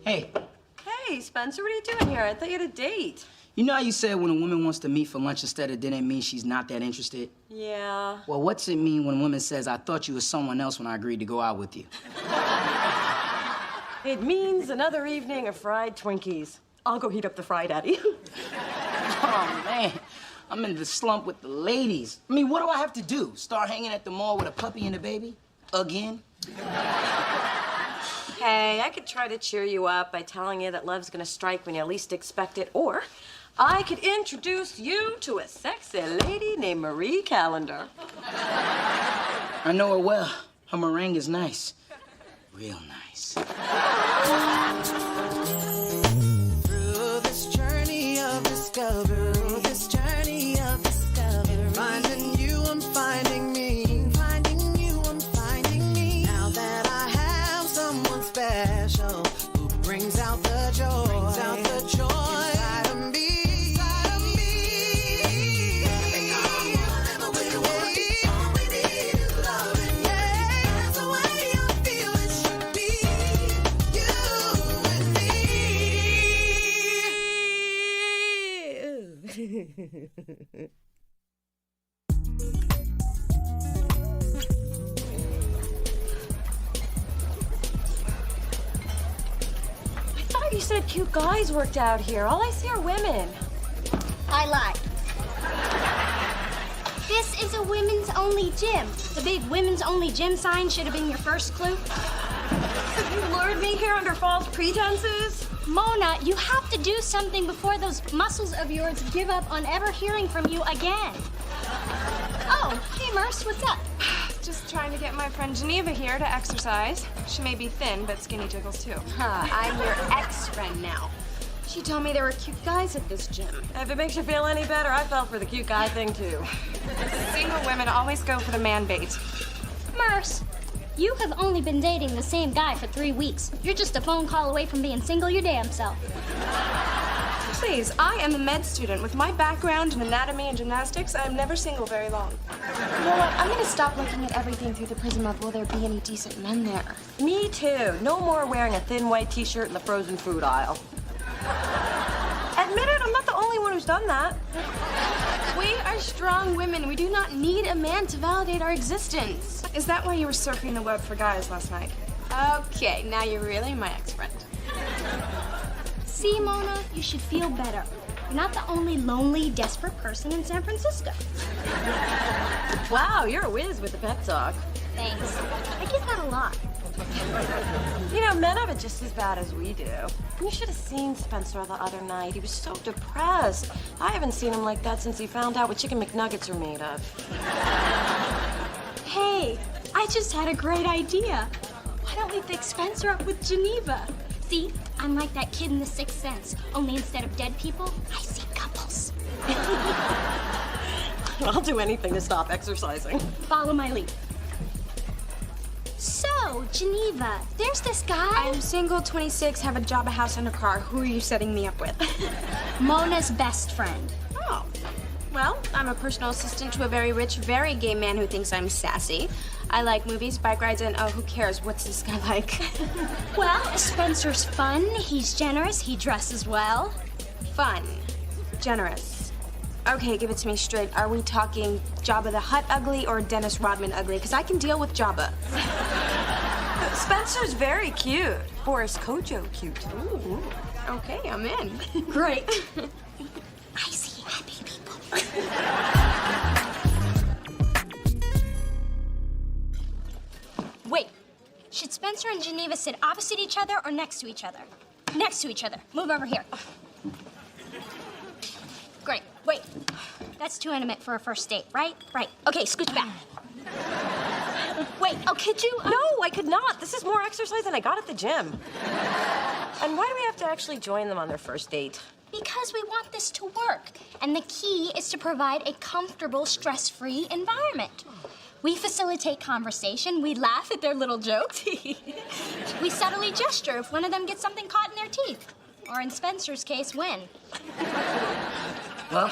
Hey. Hey, Spencer, what are you doing here? I thought you had a date. You know how you said when a woman wants to meet for lunch instead of dinner, it means she's not that interested? Yeah. Well, what's it mean when a woman says, I thought you were someone else when I agreed to go out with you? It means another evening of fried Twinkies. I'll go heat up the fry, Daddy. Oh, man. I'm in the slump with the ladies. I mean, what do I have to do? Start hanging at the mall with a puppy and a baby? Again? Hey, I could try to cheer you up by telling you that love's gonna strike when you least expect it, or I could introduce you to a sexy lady named Marie Callender. I know her well. Her meringue is nice. Real nice. Through this journey of discovery, finding you, I'm finding me. Finding you, I'm finding me. Now that I have someone special who brings out the joy, inside of me. Whatever we want, all we need is loving. Yeah, that's the way I feel it should be. You and me. You said cute guys worked out here. All I see are women. I lied. This is a women's only gym. The big women's only gym sign should have been your first clue. You lured me here under false pretenses? Mona, you have to do something before those muscles of yours give up on ever hearing from you again. Oh, hey, Merce, what's up? Just trying to get my friend Geneva here to exercise. She may be thin, but skinny jiggles too. I'm your ex-friend now. She told me there were cute guys at this gym. If it makes you feel any better, I fell for the cute guy thing, too. Single women always go for the man bait. Merce, you have only been dating the same guy for 3 weeks. You're just a phone call away from being single your damn self. Please, I am a med student. With my background in anatomy and gymnastics, I'm never single very long. You know what? I'm gonna stop looking at everything through the prism of will there be any decent men there. Me too. No more wearing a thin white t-shirt in the frozen food aisle. Admit it, I'm not the only one who's done that. We are strong women. We do not need a man to validate our existence. Is that why you were surfing the web for guys last night? Okay, now you're really my ex-friend. See, Mona, you should feel better. You're not the only lonely, desperate person in San Francisco. Wow, you're a whiz with the pep talk. Thanks. I get that a lot. You know, men have it just as bad as we do. You should have seen Spencer the other night. He was so depressed. I haven't seen him like that since he found out what chicken McNuggets are made of. Hey, I just had a great idea. Why don't we fix Spencer up with Geneva? See, I'm like that kid in The Sixth Sense, only instead of dead people, I see couples. I'll do anything to stop exercising. Follow my lead. So, Geneva, there's this guy. I'm single, 26, have a job, a house, and a car. Who are you setting me up with? Mona's best friend. Oh. Well, I'm a personal assistant to a very rich, very gay man who thinks I'm sassy. I like movies, bike rides, and oh, who cares? What's this guy like? Well, Spencer's fun, he's generous, he dresses well. Fun. Generous. Okay, give it to me straight. Are we talking Jabba the Hutt ugly or Dennis Rodman ugly? Because I can deal with Jabba. Spencer's very cute. Boris Kojo cute. Ooh. Okay, I'm in. Great. I see happy people. Wait, should Spencer and Geneva sit opposite each other or next to each other? Next to each other. Move over here. Great. Wait. That's too intimate for a first date, right? Right. Okay, scooch back. Wait, oh, could you? No, I could not. This is more exercise than I got at the gym. And why do we have to actually join them on their first date? Because we want this to work. And the key is to provide a comfortable, stress-free environment. We facilitate conversation. We laugh at their little jokes. We subtly gesture if one of them gets something caught in their teeth. Or in Spencer's case, when. Well,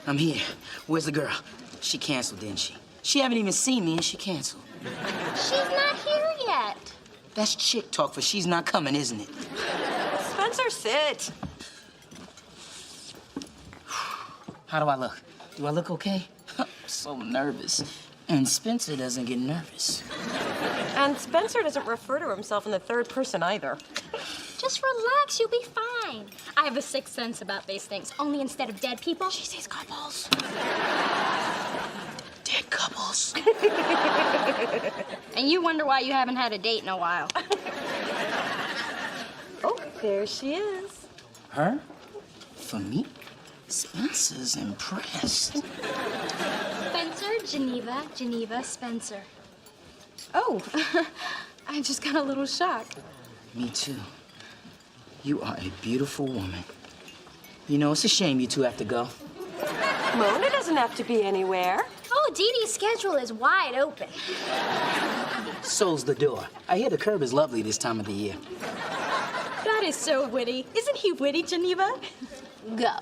I'm here. Where's the girl? She canceled, didn't she? She haven't even seen me and she canceled. She's not here yet. That's chick talk for she's not coming, isn't it? Spencer, sit. How do I look? Do I look okay? I'm so nervous. And Spencer doesn't get nervous. And Spencer doesn't refer to himself in the third person either. Just relax, you'll be fine. I have a sixth sense about these things. Only instead of dead people, she sees couples. Dead couples. And you wonder why you haven't had a date in a while. Oh, there she is. Her? For me? Spencer's impressed. Spencer, Geneva, Geneva, Spencer. Oh, I just got a little shocked. Me too. You are a beautiful woman. You know, it's a shame you two have to go. Mona doesn't have to be anywhere. Oh, Dee Dee's schedule is wide open. So's the door. I hear the curb is lovely this time of the year. That is so witty. Isn't he witty, Geneva? Go.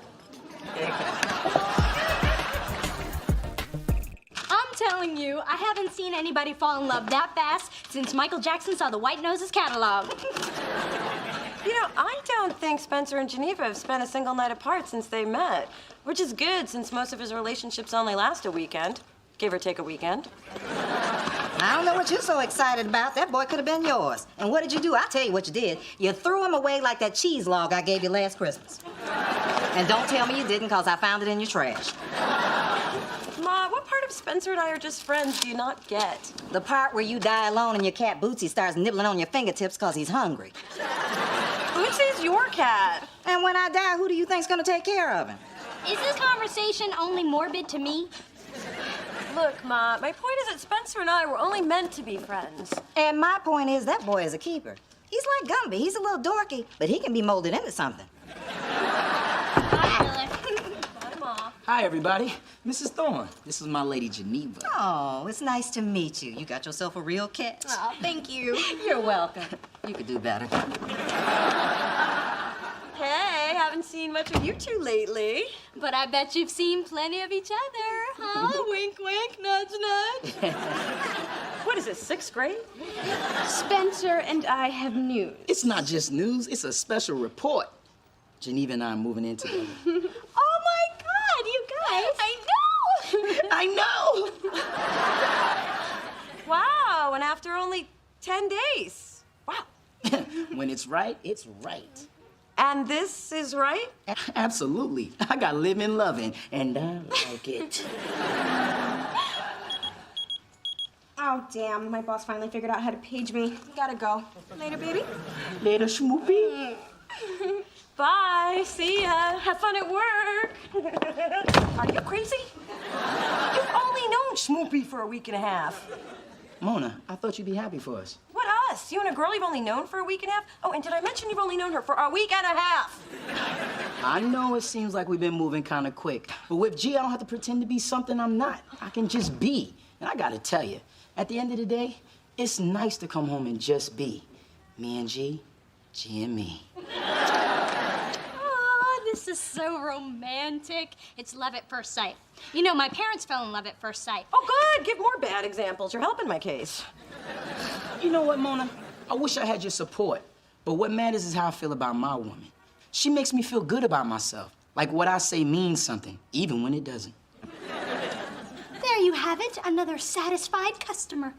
I'm telling you, I haven't seen anybody fall in love that fast since Michael Jackson saw the White Noses catalog. You know, I don't think Spencer and Geneva have spent a single night apart since they met, which is good since most of his relationships only last a weekend, give or take a weekend. I don't know what you're so excited about. That boy could have been yours. And what did you do? I'll tell you what you did. You threw him away like that cheese log I gave you last Christmas. And don't tell me you didn't, because I found it in your trash. Ma, what part of Spencer and I are just friends do you not get? The part where you die alone and your cat Bootsy starts nibbling on your fingertips because he's hungry. Bootsy's your cat. And when I die, who do you think's gonna take care of him? Is this conversation only morbid to me? Look, Ma, my point is that Spencer and I were only meant to be friends. And my point is that boy is a keeper. He's like Gumby. He's a little dorky, but he can be molded into something. Bye, Bye, Ma. Hi, everybody. Mrs. Thorne. This is my lady, Geneva. Oh, it's nice to meet you. You got yourself a real catch. Oh, thank you. You're welcome. You could do better. Hey, haven't seen much of you two lately. But I bet you've seen plenty of each other, huh? Wink, wink, nudge, nudge. What is this, sixth grade? Spencer and I have news. It's not just news, it's a special report. Geneva and I are moving in together. Oh my God, you guys! I know. Wow, and after only 10 days. Wow. When it's right, it's right. And this is right? Absolutely. I got living loving, and I like it. Oh, damn. My boss finally figured out how to page me. Gotta go. Later, baby. Later, Schmoopy. Bye. See ya. Have fun at work. Are you crazy? You've only known Schmoopy for a week and a half. Mona, I thought you'd be happy for us. What us? You and a girl you've only known for a week and a half? Oh, and did I mention you've only known her for a week and a half? I know it seems like we've been moving kind of quick, but with G, I don't have to pretend to be something I'm not. I can just be. And I gotta tell you, at the end of the day, it's nice to come home and just be. Me and G, G and me. Oh, this is so romantic. It's love at first sight. You know, my parents fell in love at first sight. Oh, good. Give more bad examples. You're helping my case. You know what, Mona? I wish I had your support, but what matters is how I feel about my woman. She makes me feel good about myself, like what I say means something, even when it doesn't. There you have it, another satisfied customer.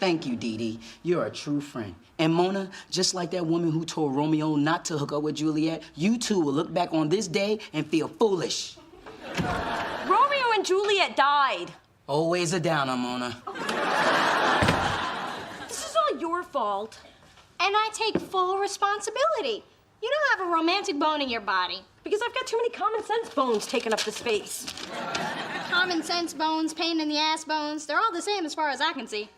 Thank you, Dee Dee. You're a true friend. And Mona, just like that woman who told Romeo not to hook up with Juliet, you too will look back on this day and feel foolish. Romeo and Juliet died. Always a downer, Mona. This is all your fault. And I take full responsibility. You don't have a romantic bone in your body. Because I've got too many common sense bones taking up the space. Common sense bones, pain in the ass bones, they're all the same as far as I can see.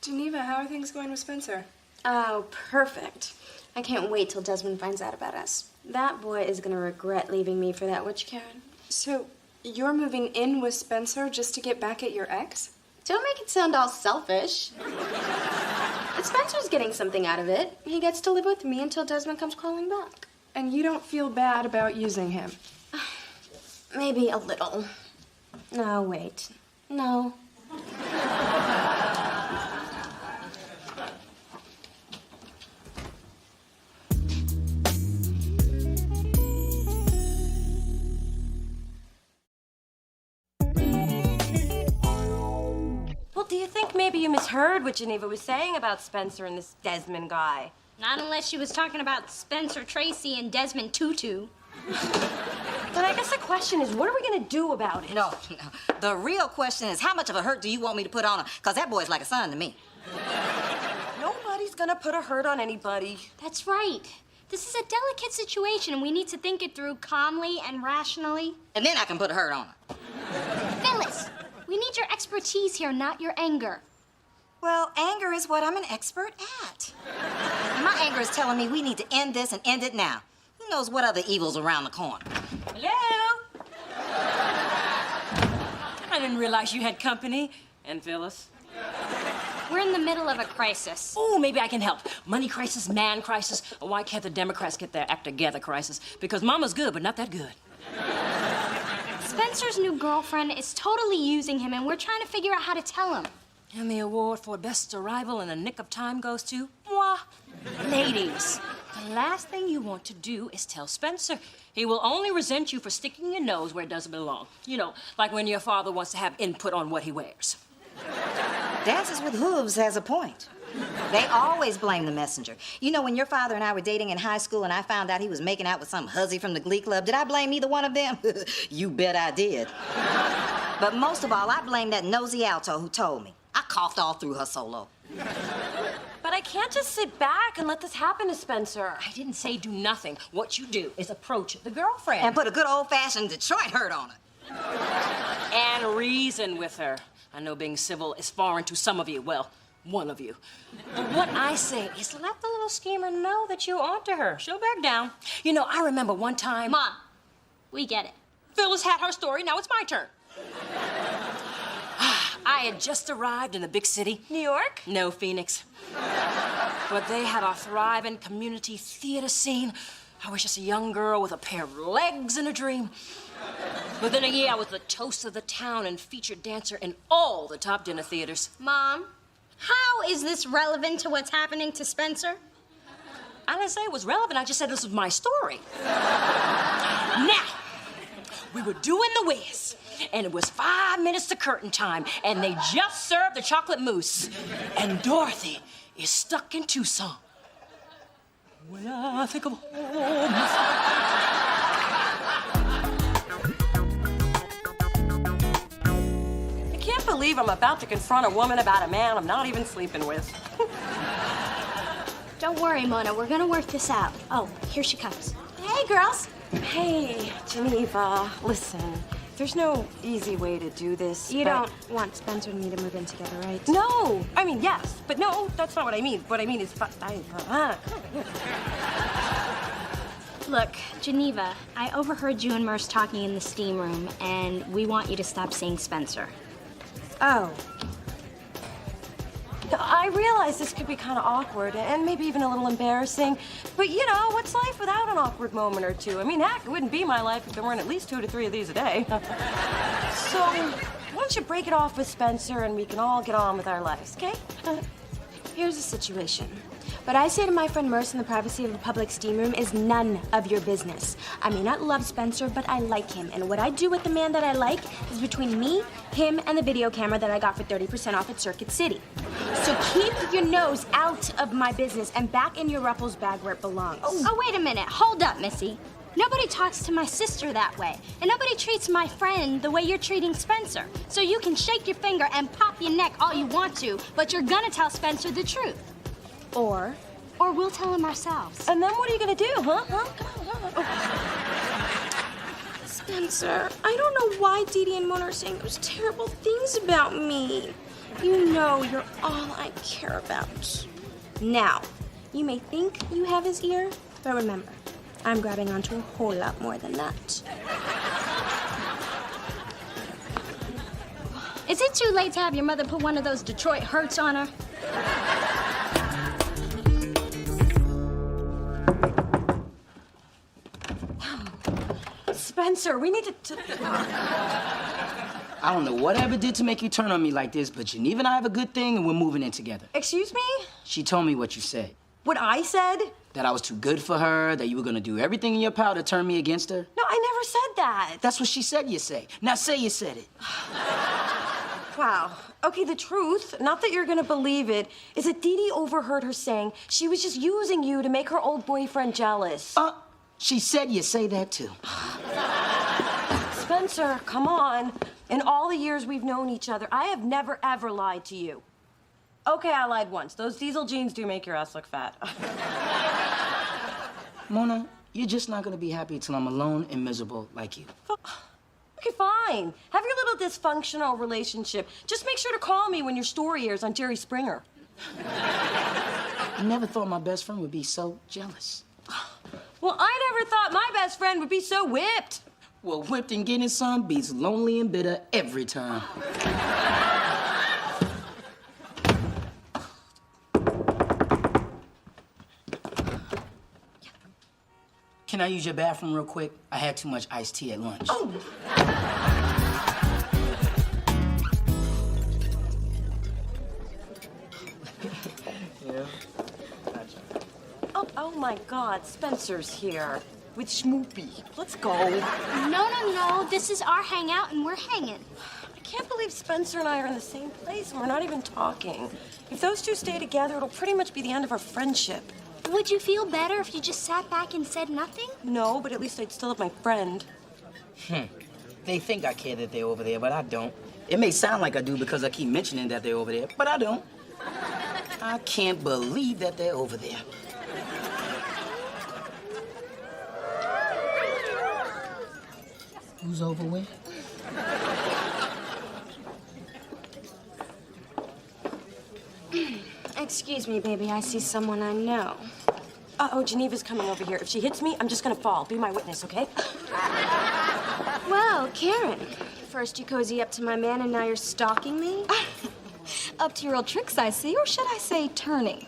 Geneva, how are things going with Spencer? Oh, perfect. I can't wait till Desmond finds out about us. That boy is gonna regret leaving me for that witch Karen. So, you're moving in with Spencer just to get back at your ex? Don't make it sound all selfish. But Spencer's getting something out of it. He gets to live with me until Desmond comes crawling back. And you don't feel bad about using him? Maybe a little. No, wait. No. Well, do you think maybe you misheard what Geneva was saying about Spencer and this Desmond guy? Not unless she was talking about Spencer Tracy and Desmond Tutu. But I guess the question is, what are we gonna do about it? No. The real question is, how much of a hurt do you want me to put on him? Because that boy's like a son to me. Nobody's gonna put a hurt on anybody. That's right. This is a delicate situation, and we need to think it through calmly and rationally. And then I can put a hurt on him. Phyllis, we need your expertise here, not your anger. Well, anger is what I'm an expert at. My anger is telling me we need to end this and end it now. Who knows what other evil's around the corner? Hello? I didn't realize you had company. And Phyllis? We're in the middle of a crisis. Oh, maybe I can help. Money crisis, man crisis. Why can't the Democrats get their act together crisis? Because Mama's good, but not that good. Spencer's new girlfriend is totally using him, and we're trying to figure out how to tell him. And the award for best arrival in the nick of time goes to moi. Ladies, the last thing you want to do is tell Spencer. He will only resent you for sticking your nose where it doesn't belong. You know, like when your father wants to have input on what he wears. Dances with Hooves has a point. They always blame the messenger. You know, when your father and I were dating in high school and I found out he was making out with some hussy from the Glee Club, did I blame either one of them? You bet I did. But most of all, I blame that nosy alto who told me. I coughed all through her solo. But I can't just sit back and let this happen to Spencer. I didn't say do nothing. What you do is approach the girlfriend. And put a good old-fashioned Detroit hurt on her. And reason with her. I know being civil is foreign to some of you. Well, one of you. But what I say is let the little schemer know that you're onto her. She'll back down. You know, I remember one time... Mom, we get it. Phyllis had her story. Now it's my turn. I had just arrived in the big city. New York? No, Phoenix. But they had a thriving community theater scene. I was just a young girl with a pair of legs and a dream. Within a year, I was the toast of the town and featured dancer in all the top dinner theaters. Mom, how is this relevant to what's happening to Spencer? I didn't say it was relevant. I just said this was my story. Now, we were doing the whiz, and it was 5 minutes to curtain time, and they just served the chocolate mousse. And Dorothy is stuck in Tucson. When I think of home... I can't believe I'm about to confront a woman about a man I'm not even sleeping with. Don't worry, Mona. We're gonna work this out. Oh, here she comes. Hey, girls. Hey, Geneva, listen. There's no easy way to do this. You but- don't want Spencer and me to move in together, right? No. I mean, yes, but no, that's not what I mean. What I mean is, Look, Geneva, I overheard you and Merce talking in the steam room, and we want you to stop seeing Spencer. Oh. I realize this could be kind of awkward and maybe even a little embarrassing, but you know, what's life without an awkward moment or two? I mean, heck, it wouldn't be my life if there weren't at least 2 to 3 of these a day. So, why don't you break it off with Spencer and we can all get on with our lives, okay? Here's the situation. What I say to my friend Merce in the privacy of a public steam room is none of your business. I may not love Spencer, but I like him. And what I do with the man that I like is between me, him, and the video camera that I got for 30% off at Circuit City. So keep your nose out of my business and back in your Ruffles bag where it belongs. Oh, wait a minute. Hold up, Missy. Nobody talks to my sister that way. And nobody treats my friend the way you're treating Spencer. So you can shake your finger and pop your neck all you want to, but you're gonna tell Spencer the truth. Or we'll tell him ourselves. And then what are you gonna do, huh? Come on. Spencer, I don't know why Dee Dee and Mona are saying those terrible things about me. You know you're all I care about. Now, you may think you have his ear, but remember, I'm grabbing onto a whole lot more than that. Is it too late to have your mother put one of those Detroit hurts on her? Spencer, we need to... I don't know whatever did to make you turn on me like this, but Geneva and I have a good thing and we're moving in together. Excuse me? She told me what you said. What I said? That I was too good for her, that you were gonna do everything in your power to turn me against her. No, I never said that. That's what she said you say. Now say you said it. Wow. Okay, the truth, not that you're gonna believe it, is that Dee Dee overheard her saying she was just using you to make her old boyfriend jealous. She said you say that too. Spencer, come on. In all the years we've known each other, I have never, ever lied to you. Okay, I lied once. Those diesel jeans do make your ass look fat. Mona, you're just not gonna be happy till I'm alone and miserable like you. Okay, fine. Have your little dysfunctional relationship. Just make sure to call me when your story airs on Jerry Springer. I never thought my best friend would be so jealous. Well, I never thought my best friend would be so whipped. Well, whipped and getting some beats lonely and bitter every time. Can I use your bathroom real quick? I had too much iced tea at lunch. Oh, oh my God, Spencer's here with Schmoopy. Let's go. No. This is our hangout, and we're hanging. I can't believe Spencer and I are in the same place and we're not even talking. If those two stay together, it'll pretty much be the end of our friendship. Would you feel better if you just sat back and said nothing? No, but at least I'd still have my friend. They think I care that they're over there, but I don't. It may sound like I do because I keep mentioning that they're over there, but I don't. I can't believe that they're over there. Who's over where? Excuse me, baby. I see someone I know. Uh-oh, Geneva's coming over here. If she hits me, I'm just gonna fall. Be my witness, okay? Well, Karen, first you cozy up to my man, and now you're stalking me? Up to your old tricks, I see, or should I say turning?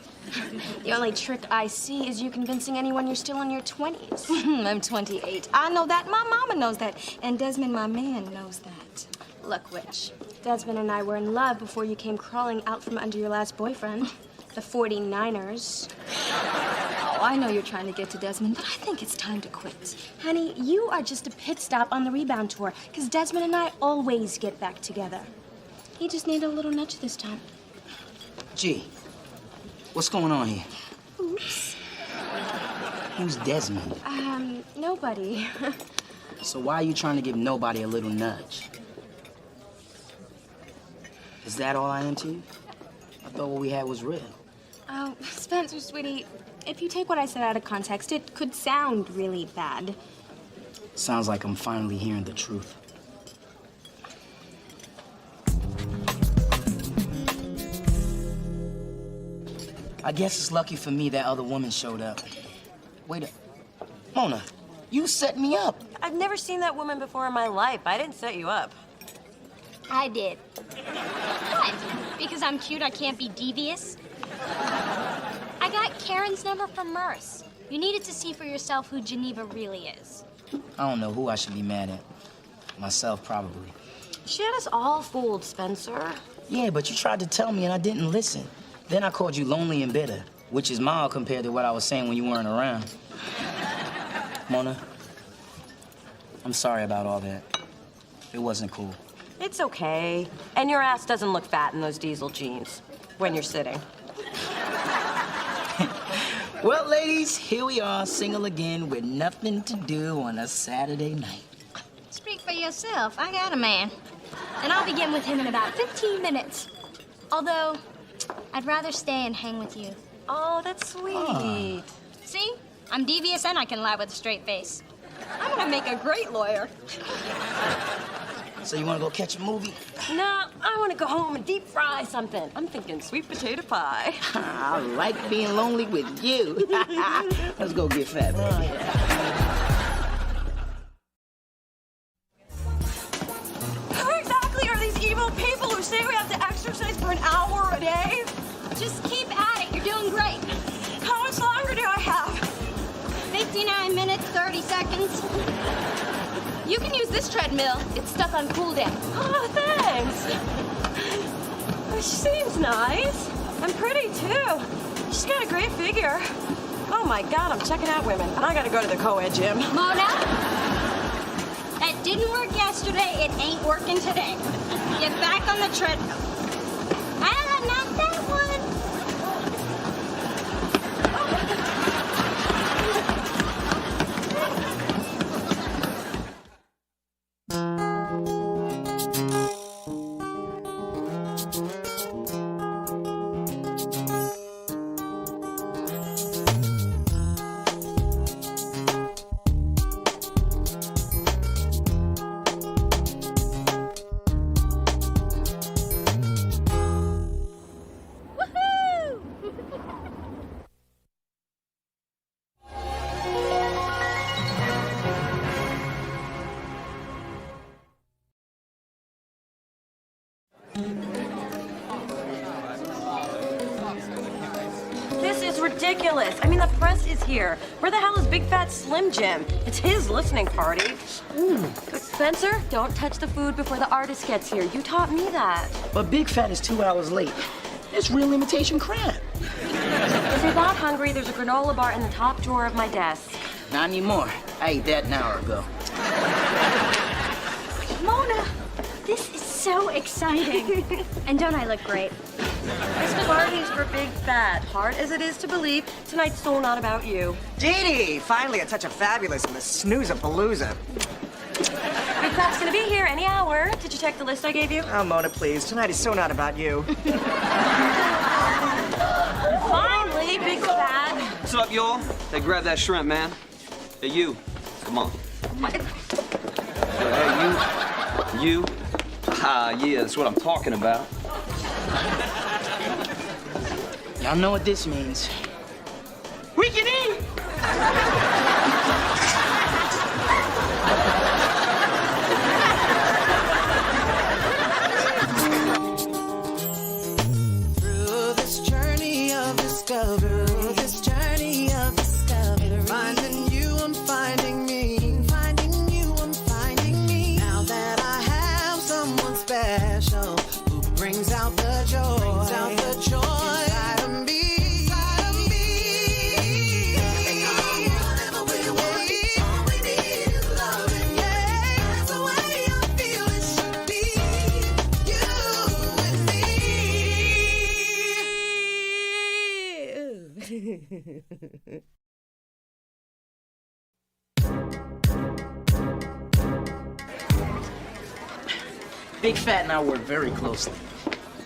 The only trick I see is you convincing anyone you're still in your 20s. I'm 28. I know that. My mama knows that. And Desmond, my man, knows that. Look, Witch, Desmond and I were in love before you came crawling out from under your last boyfriend, the 49ers. Oh, I know you're trying to get to Desmond, but I think it's time to quit. Honey, you are just a pit stop on the rebound tour, because Desmond and I always get back together. He just needed a little nudge this time. Gee, what's going on here? Oops. Who's Desmond? Nobody. So why are you trying to give nobody a little nudge? Is that all I am to you? I thought what we had was real. Oh, Spencer, sweetie, if you take what I said out of context, it could sound really bad. Sounds like I'm finally hearing the truth. I guess it's lucky for me that other woman showed up. Wait a... Mona, you set me up. I've never seen that woman before in my life. I didn't set you up. I did. What? Because I'm cute, I can't be devious? I got Karen's number from Merce. You needed to see for yourself who Geneva really is. I don't know who I should be mad at. Myself, probably. She had us all fooled, Spencer. Yeah, but you tried to tell me and I didn't listen. Then I called you lonely and bitter, which is mild compared to what I was saying when you weren't around. Mona, I'm sorry about all that. It wasn't cool. It's okay. And your ass doesn't look fat in those diesel jeans when you're sitting. Well, ladies, here we are, single again with nothing to do on a Saturday night. Speak for yourself. I got a man. And I'll begin with him in about 15 minutes. Although, I'd rather stay and hang with you. Oh, that's sweet. See? I'm devious and I can lie with a straight face. I'm gonna make a great lawyer. So you want to go catch a movie? No, I want to go home and deep fry something. I'm thinking sweet potato pie. I like being lonely with you. Let's go get fat, baby. Who exactly are these evil people who say we have to exercise for an hour a day? Just keep at it. You're doing great. How much longer do I have? 59 minutes, 30 seconds. You can use this treadmill. It's stuck on cooldown. Oh, thanks. She seems nice. And pretty, too. She's got a great figure. Oh, my God, I'm checking out women. And I gotta go to the co-ed gym. Mona, that didn't work yesterday, it ain't working today. Get back on the treadmill. Ah, not that one. This is ridiculous. I mean, the press is here. Where the hell is Big Fat Slim Jim? It's his listening party. Spencer, don't touch the food before the artist gets here. You taught me that. But Big Fat is 2 hours late. It's real imitation crab. If you're that hungry, there's a granola bar in the top drawer of my desk. Not anymore. I ate that an hour ago. Mona, this is so exciting. And don't I look great? This party's for Big Fat. Hard as it is to believe, tonight's so not about you. Dee Dee! Finally a touch of fabulous in the snooze-a-palooza. Big Fat's gonna be here any hour. Did you check the list I gave you? Oh, Mona, please. Tonight is so not about you. Finally, Big Fat. What's up, y'all? Hey, grab that shrimp, man. Hey, you. Come on. Hey, you. Ah, yeah, that's what I'm talking about. Y'all know what this means. We can eat! Through this journey of discovery, finding you, I'm finding me, finding you, I'm finding me. Now that I have someone special who brings out the joy, inside of me. Whatever we want, all we need is loving. Yeah, that's the way I feel it should be. You and me. Big Fat and I work very closely.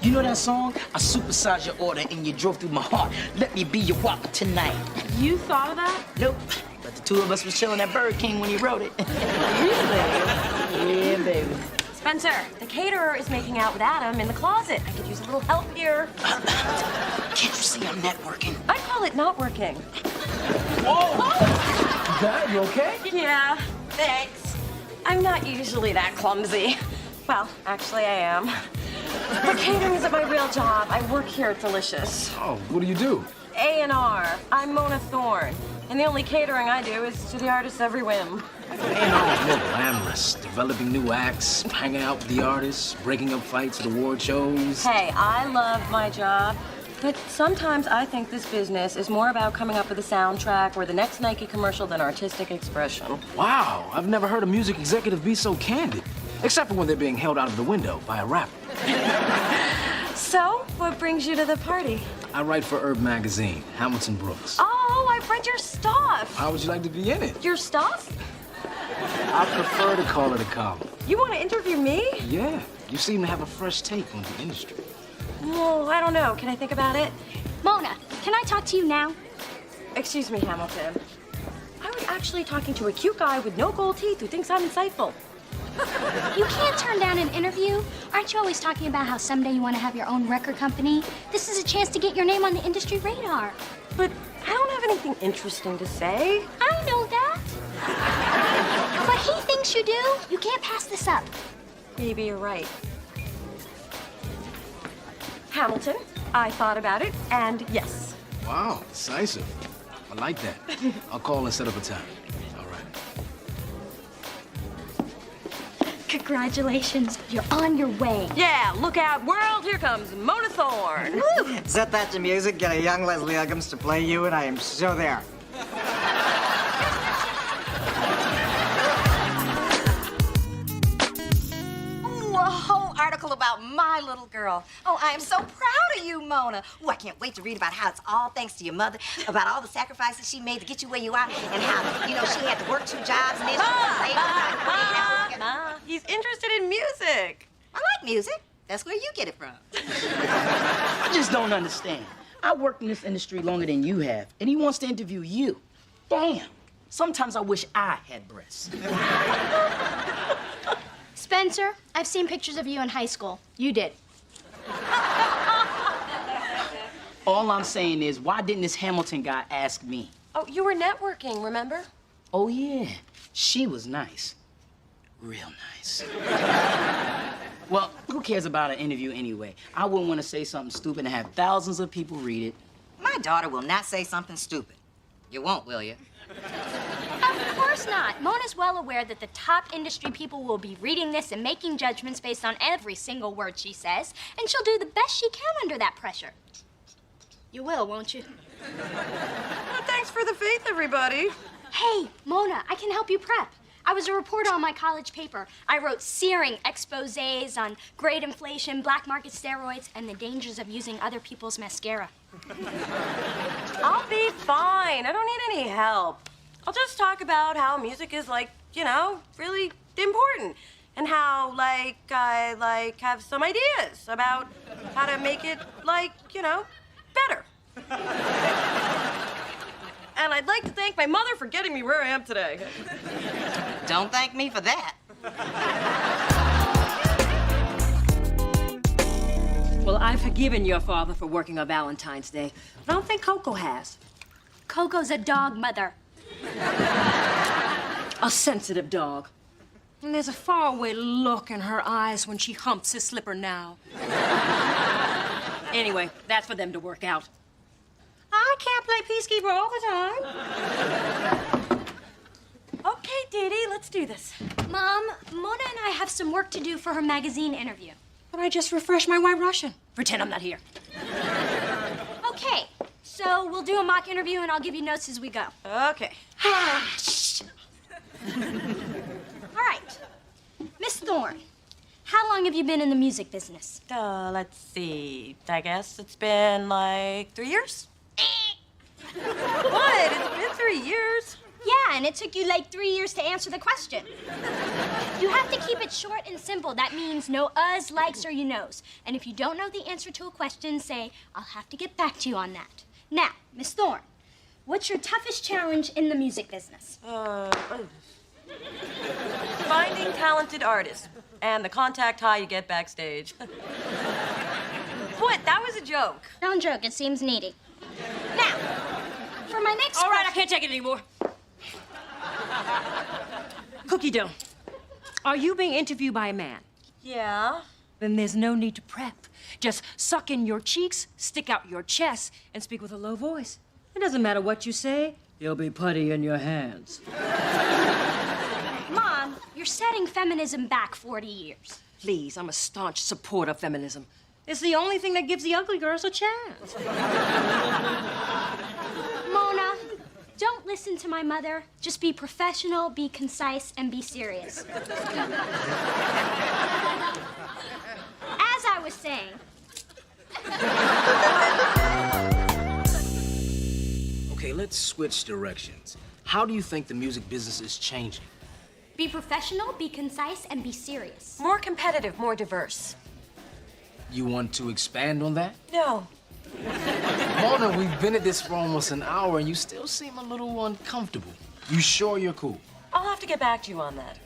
You know that song? I supersized your order and you drove through my heart. Let me be your whopper tonight. You thought of that? Nope. But the two of us was chilling at Burger King when he wrote it. Really? Yeah, baby. Spencer, the caterer is making out with Adam in the closet. I could use a little help here. Can't you see I'm networking? I'd call it not working. Dad, you okay? Yeah, thanks. I'm not usually that clumsy. Well, actually, I am. But catering isn't my real job. I work here at Delicious. Oh, what do you do? A&R. I'm Mona Thorne. And the only catering I do is to the artist's every whim. Ain't all more glamorous. Developing new acts, hanging out with the artists, breaking up fights at award shows. Hey, I love my job. But sometimes I think this business is more about coming up with a soundtrack or the next Nike commercial than artistic expression. Wow, I've never heard a music executive be so candid. Except for when they're being held out of the window by a rapper. So, what brings you to the party? I write for Herb Magazine, Hamilton Brooks. Oh, I've read your stuff. How would you like to be in it? Your stuff? I prefer to call it a column. You want to interview me? Yeah, you seem to have a fresh take on the industry. Well, I don't know. Can I think about it? Mona, can I talk to you now? Excuse me, Hamilton. I was actually talking to a cute guy with no gold teeth who thinks I'm insightful. You can't turn down an interview. Aren't you always talking about how someday you want to have your own record company? This is a chance to get your name on the industry radar. But I don't have anything interesting to say. I know that. But he thinks you do. You can't pass this up. Maybe you're right. Hamilton, I thought about it, and yes. Wow, decisive. I like that. I'll call and set up a time. All right. Congratulations, you're on your way. Yeah, look out, world, here comes Mona Thorne. Set that to music, get a young Leslie Uggams to play you, and I am so there. a whole article about my little girl. Oh, I am so proud of you, Mona. Oh, I can't wait to read about how it's all thanks to your mother, about all the sacrifices she made to get you where you are, and how, you know, she had to work 2 jobs and then she was saving Ma, he's interested in music. I like music. That's where you get it from. I just don't understand. I worked in this industry longer than you have, and he wants to interview you. Damn. Sometimes I wish I had breasts. Spencer, I've seen pictures of you in high school. You did. All I'm saying is, why didn't this Hamilton guy ask me? Oh, you were networking, remember? Oh, yeah. She was nice. Real nice. Well, who cares about an interview anyway? I wouldn't want to say something stupid and have thousands of people read it. My daughter will not say something stupid. You won't, will you? Of course not. Mona's well aware that the top industry people will be reading this and making judgments based on every single word she says, and she'll do the best she can under that pressure. You will, won't you? Well, thanks for the faith, everybody. Hey, Mona, I can help you prep. I was a reporter on my college paper. I wrote searing exposés on grade inflation, black market steroids, and the dangers of using other people's mascara. I'll be fine. I don't need any help. I'll just talk about how music is, like, you know, really important. And how, like, I, have some ideas about how to make it, like, you know, better. And I'd like to thank my mother for getting me where I am today. Don't thank me for that. Well, I've forgiven your father for working on Valentine's Day, but I don't think Coco has. Coco's a dog mother. A sensitive dog. And there's a faraway look in her eyes when she humps his slipper now. Anyway, that's for them to work out. I can't play peacekeeper all the time. Okay, Dee, let's do this. Mom, Mona and I have some work to do for her magazine interview. But I just refreshed my White Russian. Pretend I'm not here. Okay, so we'll do a mock interview and I'll give you notes as we go. Okay. Shh. All right. Miss Thorne, how long have you been in the music business? Let's see. I guess it's been, like, 3 years? What? It's been 3 years. Yeah, and it took you like 3 years to answer the question. You have to keep it short and simple. That means no uhs, likes, or you knows. And if you don't know the answer to a question, say, I'll have to get back to you on that. Now, Miss Thorne, what's your toughest challenge in the music business? Finding talented artists and the contact high you get backstage. What? That was a joke. Don't joke, it seems needy. Now, for my next All right, I question... can't take it anymore. Cookie dough, are you being interviewed by a man? Yeah. Then there's no need to prep. Just suck in your cheeks, stick out your chest, and speak with a low voice. It doesn't matter what you say, you'll be putty in your hands. Mom, you're setting feminism back 40 years. Please, I'm a staunch supporter of feminism. It's the only thing that gives the ugly girls a chance. Mona, don't listen to my mother. Just be professional, be concise, and be serious. As I was saying... Okay, let's switch directions. How do you think the music business is changing? Be professional, be concise, and be serious. More competitive, more diverse. You want to expand on that? No. Mona, we've been at this for almost an hour and you still seem a little uncomfortable. You sure you're cool? I'll have to get back to you on that.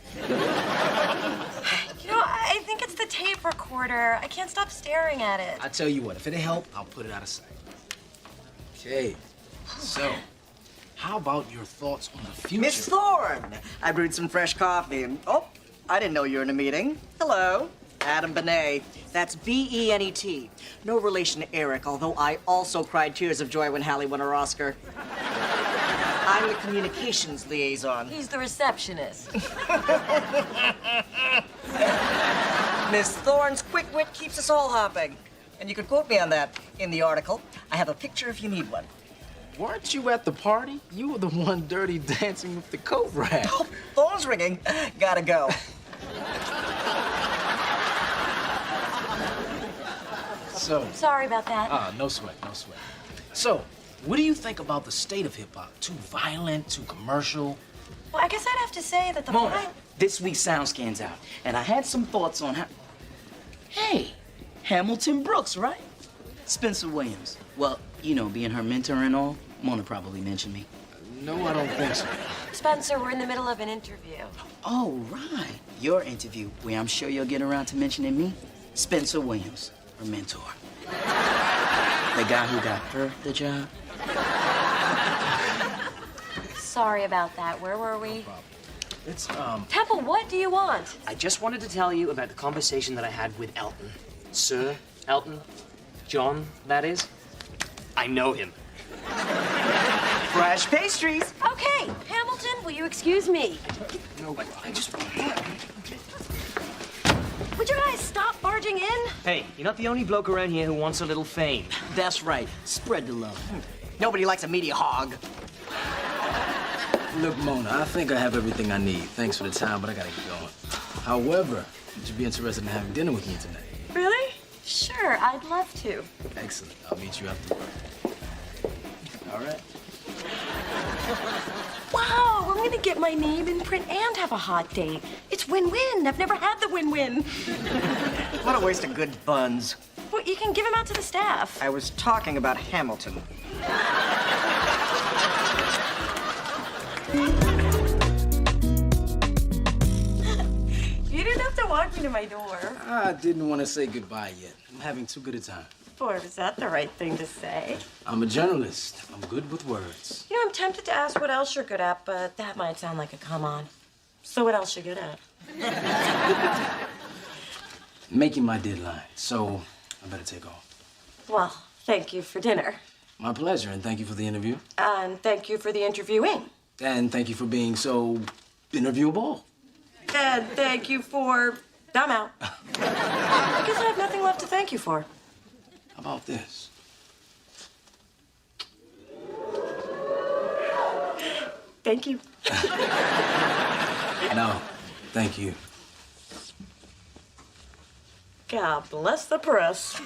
You know, I think it's the tape recorder. I can't stop staring at it. I tell you what, if it'll help, I'll put it out of sight. Okay, so, how about your thoughts on the future? Miss Thorne, I brewed some fresh coffee and, oh, I didn't know you were in a meeting. Hello, Adam Benet. That's B-E-N-E-T. No relation to Eric, although I also cried tears of joy when Hallie won her Oscar. I'm the communications liaison. He's the receptionist. Miss Thorne's quick wit keeps us all hopping. And you could quote me on that in the article. I have a picture if you need one. Weren't you at the party? You were the one dirty dancing with the coat rack. Oh, phone's ringing. Gotta go. So, Sorry about that. no sweat, no sweat. So, what do you think about the state of hip-hop? Too violent, too commercial? Well, I guess I'd have to say that the Mona, this week's SoundScan's out, and I had some thoughts on how. Hey, Hamilton Brooks, right? Spencer Williams. Well, you know, being her mentor and all, Mona probably mentioned me. No, I don't think so. Spencer, we're in the middle of an interview. Oh, right. Your interview, where I'm sure you'll get around to mentioning me. Spencer Williams, her mentor. The guy who got her the job. Sorry about that. Where were we? It's, Temple, what do you want? I just wanted to tell you about the conversation that I had with Elton. Sir Elton John, that is. I know him. Fresh pastries. Okay, Hamilton, will you excuse me? no, I just... Would you guys stop barging in? Hey, you're not the only bloke around here who wants a little fame. That's right. Spread the love. Nobody likes a media hog. Look, Mona, I think I have everything I need. Thanks for the time, but I gotta get going. However, would you be interested in having dinner with me tonight? Really? Sure, I'd love to. Excellent. I'll meet you after work. All right. Wow, I'm gonna get my name in print and have a hot date. It's win-win. I've never had the win-win. What a waste of good buns. Well, you can give them out to the staff. I was talking about Hamilton. You didn't have to walk me to my door. I didn't want to say goodbye yet. I'm having too good a time. Boy, was that the right thing to say? I'm a journalist. I'm good with words. You know, I'm tempted to ask what else you're good at, but that might sound like a come on. So what else you good at? Making my deadline, so I better take off. Well, thank you for dinner. My pleasure, and thank you for the interview. And thank you for the interviewing. And thank you for being so interviewable. And thank you for... I'm out. I guess I have nothing left to thank you for. How about this? Thank you. No, thank you. God bless the press.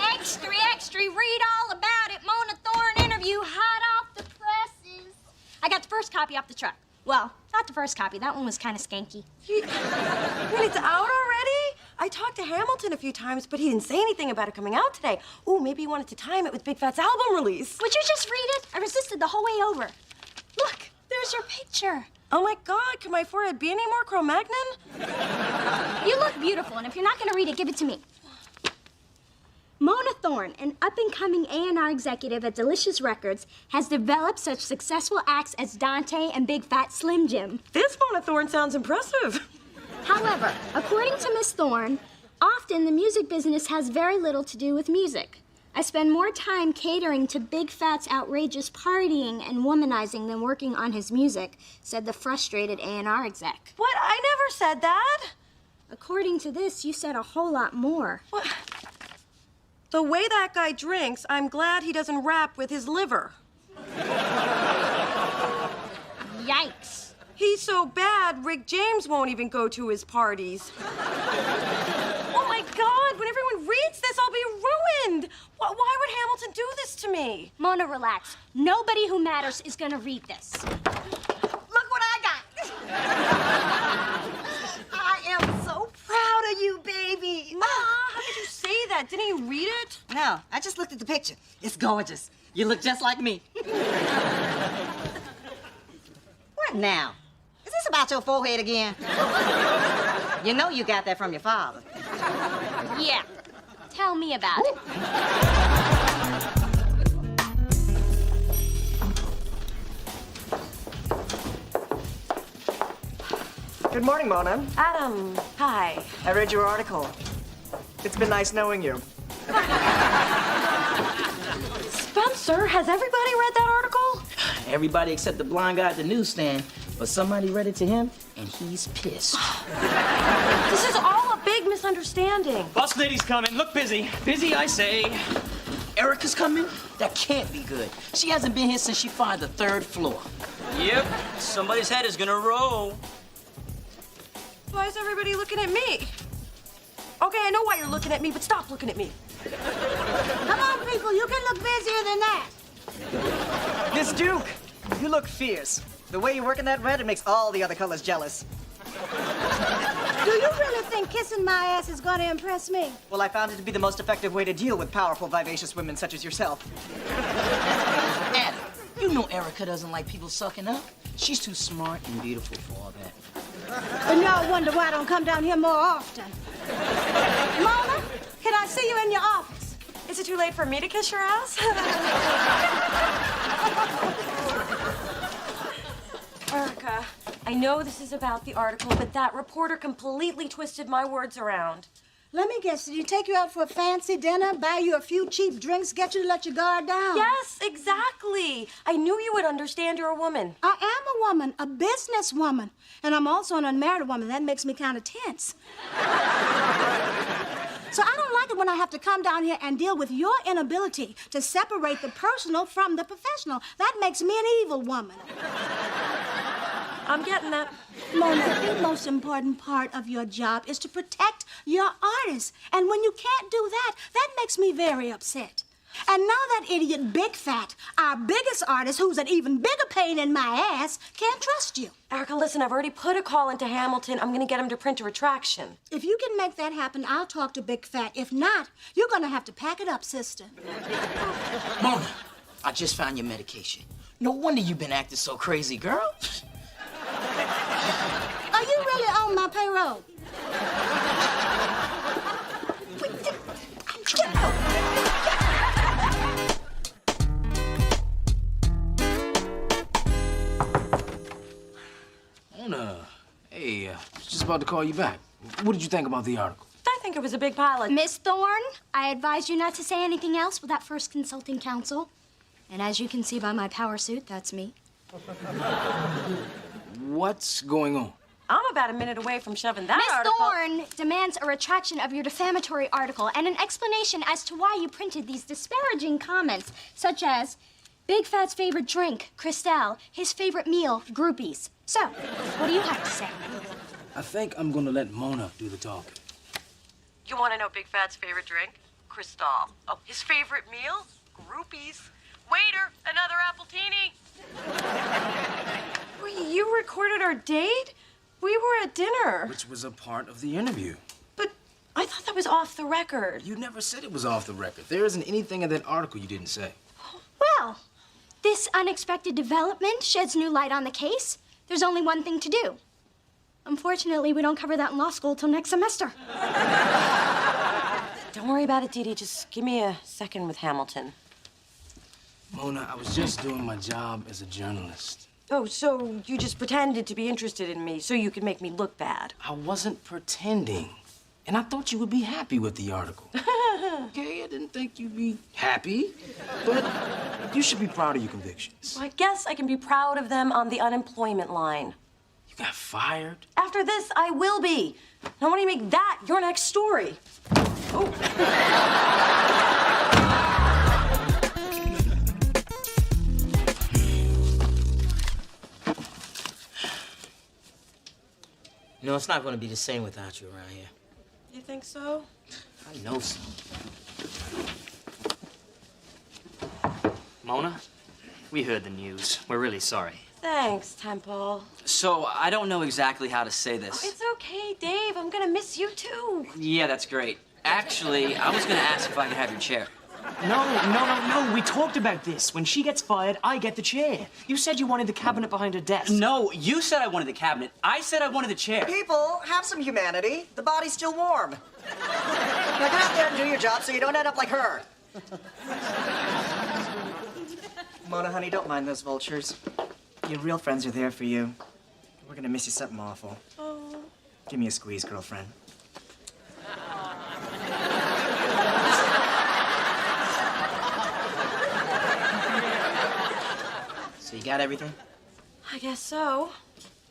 Extra, extra, read all about it. Mona Thorne interview, hot off the presses. I got the first copy off the truck. Well, not the first copy. That one was kind of skanky. Wait, it's out already? I talked to Hamilton a few times, but he didn't say anything about it coming out today. Ooh, maybe he wanted to time it with Big Fat's album release. Would you just read it? I resisted the whole way over. Look, there's your picture. Oh my God, could my forehead be any more Cro-Magnon? You look beautiful, and if you're not gonna read it, give it to me. Mona Thorne, an up-and-coming A&R executive at Delicious Records, has developed such successful acts as Dante and Big Fat Slim Jim. This Mona Thorne sounds impressive. However, according to Miss Thorne, often the music business has very little to do with music. I spend more time catering to Big Fat's outrageous partying and womanizing than working on his music, said the frustrated A&R exec. What? I never said that. According to this, you said a whole lot more. What? The way that guy drinks, I'm glad he doesn't rap with his liver. Yikes. He's so bad, Rick James won't even go to his parties. Oh my God, when everyone reads this, I'll be ruined. Why would Hamilton do this to me? Mona, relax. Nobody who matters is gonna read this. Look what I got. I am so proud of you, baby. Ma, how could you say that? Didn't you read it? No, I just looked at the picture. It's gorgeous. You look just like me. What now? Is this about your forehead again? You know you got that from your father. Yeah. Tell me about it. Good morning, Mona. Adam, hi. I read your article. It's been nice knowing you. Spencer, has everybody read that article? Everybody except the blind guy at the newsstand, but somebody read it to him, and he's pissed. This is all a big misunderstanding. misunderstanding. Boss lady's coming. Look busy. Busy, I say. Erica's coming? That can't be good. She hasn't been here since she fired the 3rd floor. Yep. Somebody's head is gonna roll. Why is everybody looking at me? Okay, I know why you're looking at me, but stop looking at me. Come on, people, you can look busier than that. Miss Duke, you look fierce. The way you work in that red, it makes all the other colors jealous. Do you really think kissing my ass is going to impress me? Well, I found it to be the most effective way to deal with powerful, vivacious women such as yourself. Adam, you know Erica doesn't like people sucking up. She's too smart and beautiful for all that. And y'all wonder why I don't come down here more often. Mona, can I see you in your office? Is it too late for me to kiss your ass? Erica, I know this is about the article, but that reporter completely twisted my words around. Let me guess, did he take you out for a fancy dinner, buy you a few cheap drinks, get you to let your guard down? Yes, exactly. I knew you would understand you're a woman. I am a woman, a business woman. And I'm also an unmarried woman. That makes me kind of tense. So I don't like it when I have to come down here and deal with your inability to separate the personal from the professional. That makes me an evil woman. I'm getting that. Mona, the most important part of your job is to protect your artists. And when you can't do that, that makes me very upset. And now that idiot Big Fat, our biggest artist, who's an even bigger pain in my ass, can't trust you. Erica, listen, I've already put a call into Hamilton. I'm gonna get him to print a retraction. If you can make that happen, I'll talk to Big Fat. If not, you're gonna have to pack it up, sister. Mona, I just found your medication. No wonder you've been acting so crazy, girl. Are you really on my payroll? Mona, hey, I was just about to call you back. What did you think about the article? I think it was a big pile of... Miss Thorne, I advise you not to say anything else without first consulting counsel. And as you can see by my power suit, that's me. What's going on? I'm about a minute away from shoving that Miss article... Thorne demands a retraction of your defamatory article and an explanation as to why you printed these disparaging comments, such as Big Fat's favorite drink, Cristal, his favorite meal, groupies. So, what do you have to say? I think I'm gonna let Mona do the talking. You want to know Big Fat's favorite drink? Cristal. Oh, his favorite meal? Groupies. Waiter, another appletini. Wait, you recorded our date? We were at dinner. Which was a part of the interview. But I thought that was off the record. You never said it was off the record. There isn't anything in that article you didn't say. Well, this unexpected development sheds new light on the case. There's only one thing to do. Unfortunately, we don't cover that in law school till next semester. Don't worry about it, Dee Dee. Just give me a second with Hamilton. Mona, I was just doing my job as a journalist. Oh, so you just pretended to be interested in me so you could make me look bad. I wasn't pretending. And I thought you would be happy with the article. Okay, I didn't think you'd be happy, but you should be proud of your convictions. Well, I guess I can be proud of them on the unemployment line. You got fired? After this, I will be. Now, why don't you make that your next story? Oh. You know, it's not going to be the same without you around here. You think so? I know so. Mona, we heard the news. We're really sorry. Thanks, Temple. So, I don't know exactly how to say this. It's okay, Dave. I'm gonna miss you too. Yeah, that's great. Actually, I was gonna ask if I could have your chair. No. We talked about this. When she gets fired, I get the chair. You said you wanted the cabinet behind her desk. No, you said I wanted the cabinet. I said I wanted the chair. People, have some humanity. The body's still warm. Now get out there and do your job so you don't end up like her. Mona, honey, don't mind those vultures. Your real friends are there for you. We're gonna miss you something awful. Oh. Give me a squeeze, girlfriend. So you got everything? I guess so.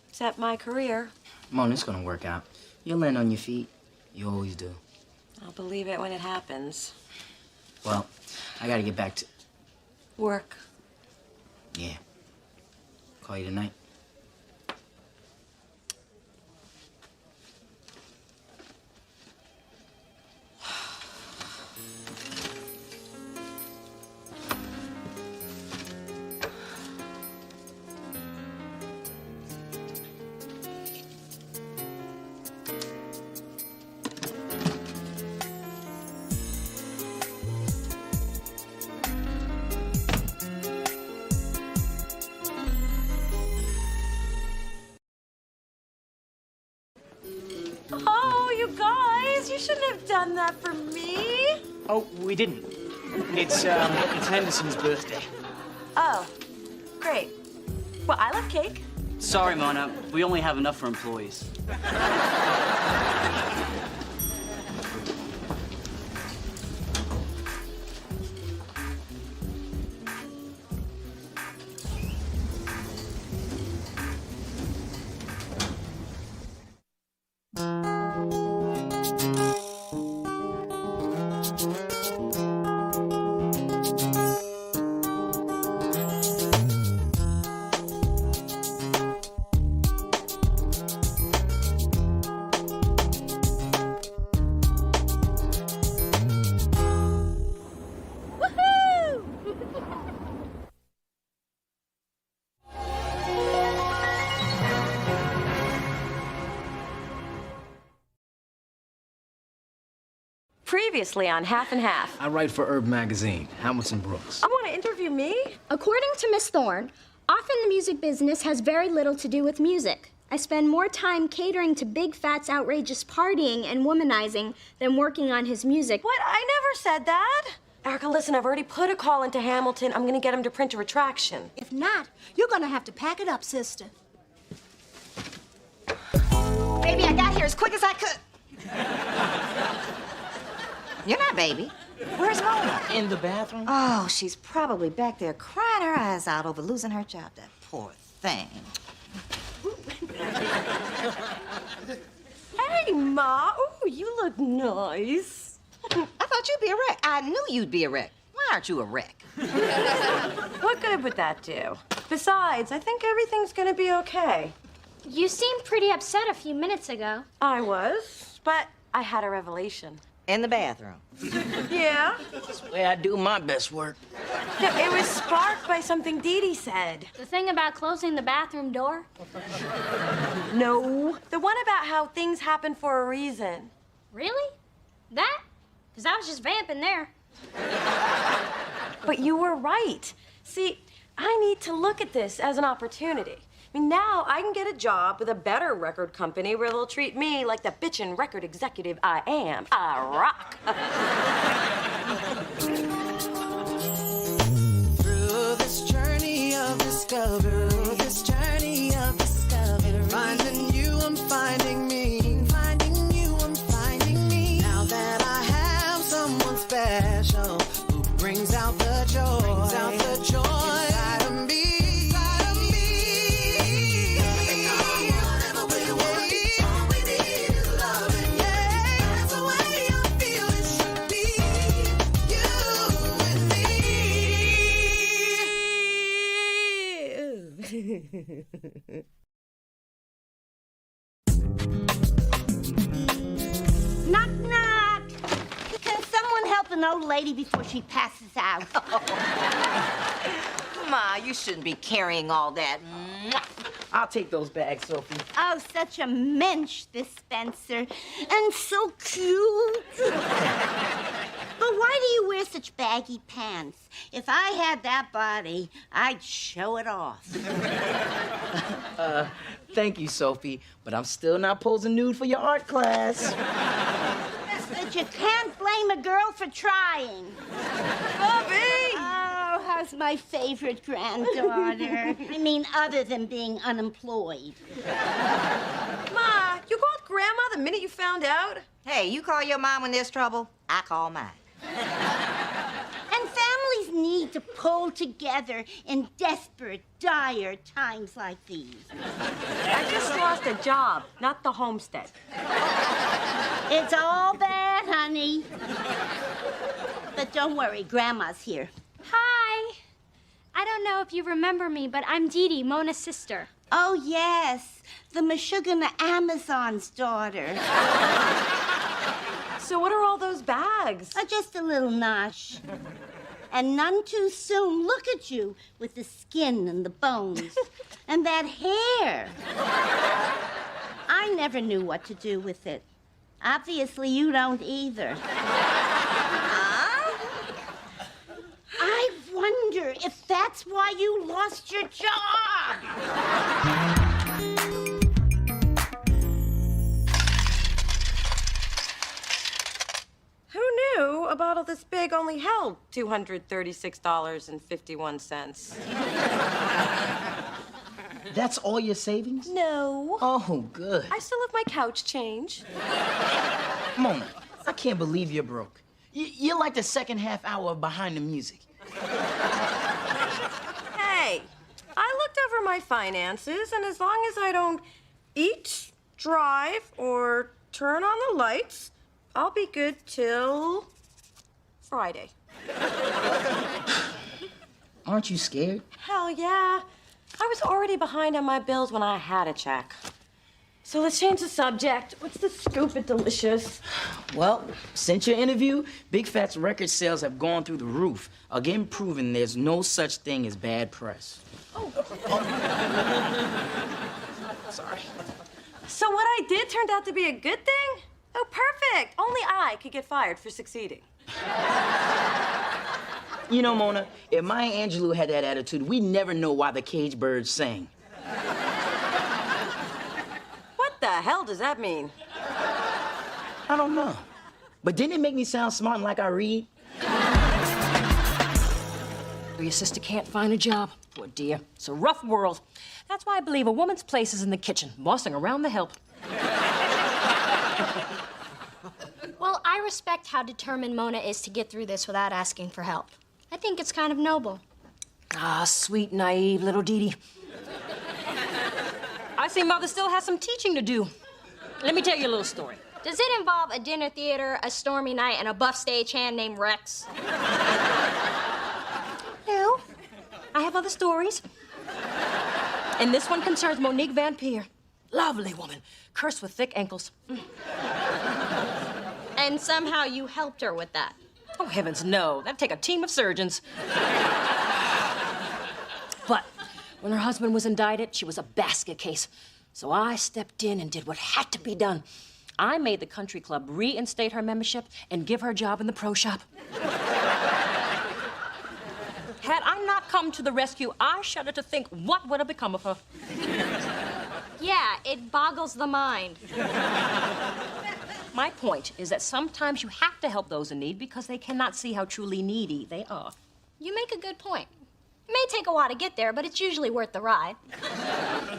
Except my career. Mona, it's gonna work out. You'll land on your feet. You always do. I'll believe it when it happens. Well, I gotta get back to... Work. Yeah. Call you tonight. Oh, you guys, you shouldn't have done that for me. Oh, we didn't. It's Henderson's birthday. Oh, great. Well, I love cake. Sorry, Mona. We only have enough for employees. Previously on Half and Half. I write for Herb Magazine, Hamilton Brooks. I want to interview me. According to Miss Thorne, often the music business has very little to do with music. I spend more time catering to Big Fat's outrageous partying and womanizing than working on his music. What? I never said that. Erica, listen, I've already put a call into Hamilton. I'm going to get him to print a retraction. If not, you're gonna have to pack it up, sister. Baby, I got here as quick as I could. You're not baby. Where's Mona? In the bathroom? Oh, she's probably back there crying her eyes out over losing her job. That poor thing. Hey, Ma. Ooh, you look nice. I thought you'd be a wreck. I knew you'd be a wreck. Why aren't you a wreck? What good would that do? Besides, I think everything's going to be okay. You seemed pretty upset a few minutes ago. I was, but I had a revelation. In the bathroom. Yeah? That's the way I do my best work. No, it was sparked by something Dee Dee said. The thing about closing the bathroom door? No. The one about how things happen for a reason. Really? That? Because I was just vamping there. But you were right. See, I need to look at this as an opportunity. I mean, now I can get a job with a better record company where they'll treat me like the bitchin' record executive I am. I rock. Through this journey of discovery, finding you, I'm finding me. Finding you, I'm finding me. Now that I have someone special who brings out the joy, inside of me. Knock, knock. Can someone help an old lady before she passes out? Ma, you shouldn't be carrying all that. I'll take those bags, Sophie. Oh, such a mensch, this Spencer. And so cute. But why do you wear such baggy pants? If I had that body, I'd show it off. Thank you, Sophie, but I'm still not posing nude for your art class. But you can't blame a girl for trying. Bobby! Oh, how's my favorite granddaughter? I mean, other than being unemployed. Ma, you called Grandma the minute you found out? Hey, you call your mom when there's trouble, I call mine. And families need to pull together in desperate, dire times like these. I just lost a job, not the homestead. It It's all bad, honey. But don't worry, Grandma's here. Hi. I don't know if you remember me, but I'm Dee Dee, Mona's sister. Oh, yes, the Meshuggah Amazon's daughter. So what are all those bags? Just a little nosh. And none too soon. Look at you with the skin and the bones and that hair. I never knew what to do with it. Obviously, you don't either. I wonder if that's why you lost your job. Who knew a bottle this big only held $236.51? That's all your savings? No. Oh, good. I still have my couch change. Mona, I can't believe you're broke. You're like the second half hour of Behind the Music. Hey, I looked over my finances, and as long as I don't eat, drive, or turn on the lights, I'll be good till Friday. Aren't you scared? Hell yeah. I was already behind on my bills when I had a check. So let's change the subject. What's the stupid delicious? Well, since your interview, Big Fat's record sales have gone through the roof, again proving there's no such thing as bad press. Sorry. So what I did turned out to be a good thing? Oh, perfect. Only I could get fired for succeeding. You know, Mona, if Maya Angelou had that attitude, we'd never know why the cage birds sang. What the hell does that mean? I don't know. But didn't it make me sound smart and like I read? Your sister can't find a job. Poor dear. It's a rough world. That's why I believe a woman's place is in the kitchen, bossing around the help. Well, I respect how determined Mona is to get through this without asking for help. I think it's kind of noble. Ah, sweet, naive little Dee Dee. I see Mother still has some teaching to do. Let me tell you a little story. Does it involve a dinner theater, a stormy night, and a buff stagehand named Rex? No, I have other stories. And this one concerns Monique Van Peer. Lovely woman, cursed with thick ankles. And somehow you helped her with that. Oh, heavens, no. That'd take a team of surgeons. But when her husband was indicted, she was a basket case. So I stepped in and did what had to be done. I made the country club reinstate her membership and give her a job in the pro shop. Had I not come to the rescue, I shudder to think what would have become of her. Yeah, it boggles the mind. My point is that sometimes you have to help those in need because they cannot see how truly needy they are. You make a good point. It may take a while to get there, but it's usually worth the ride.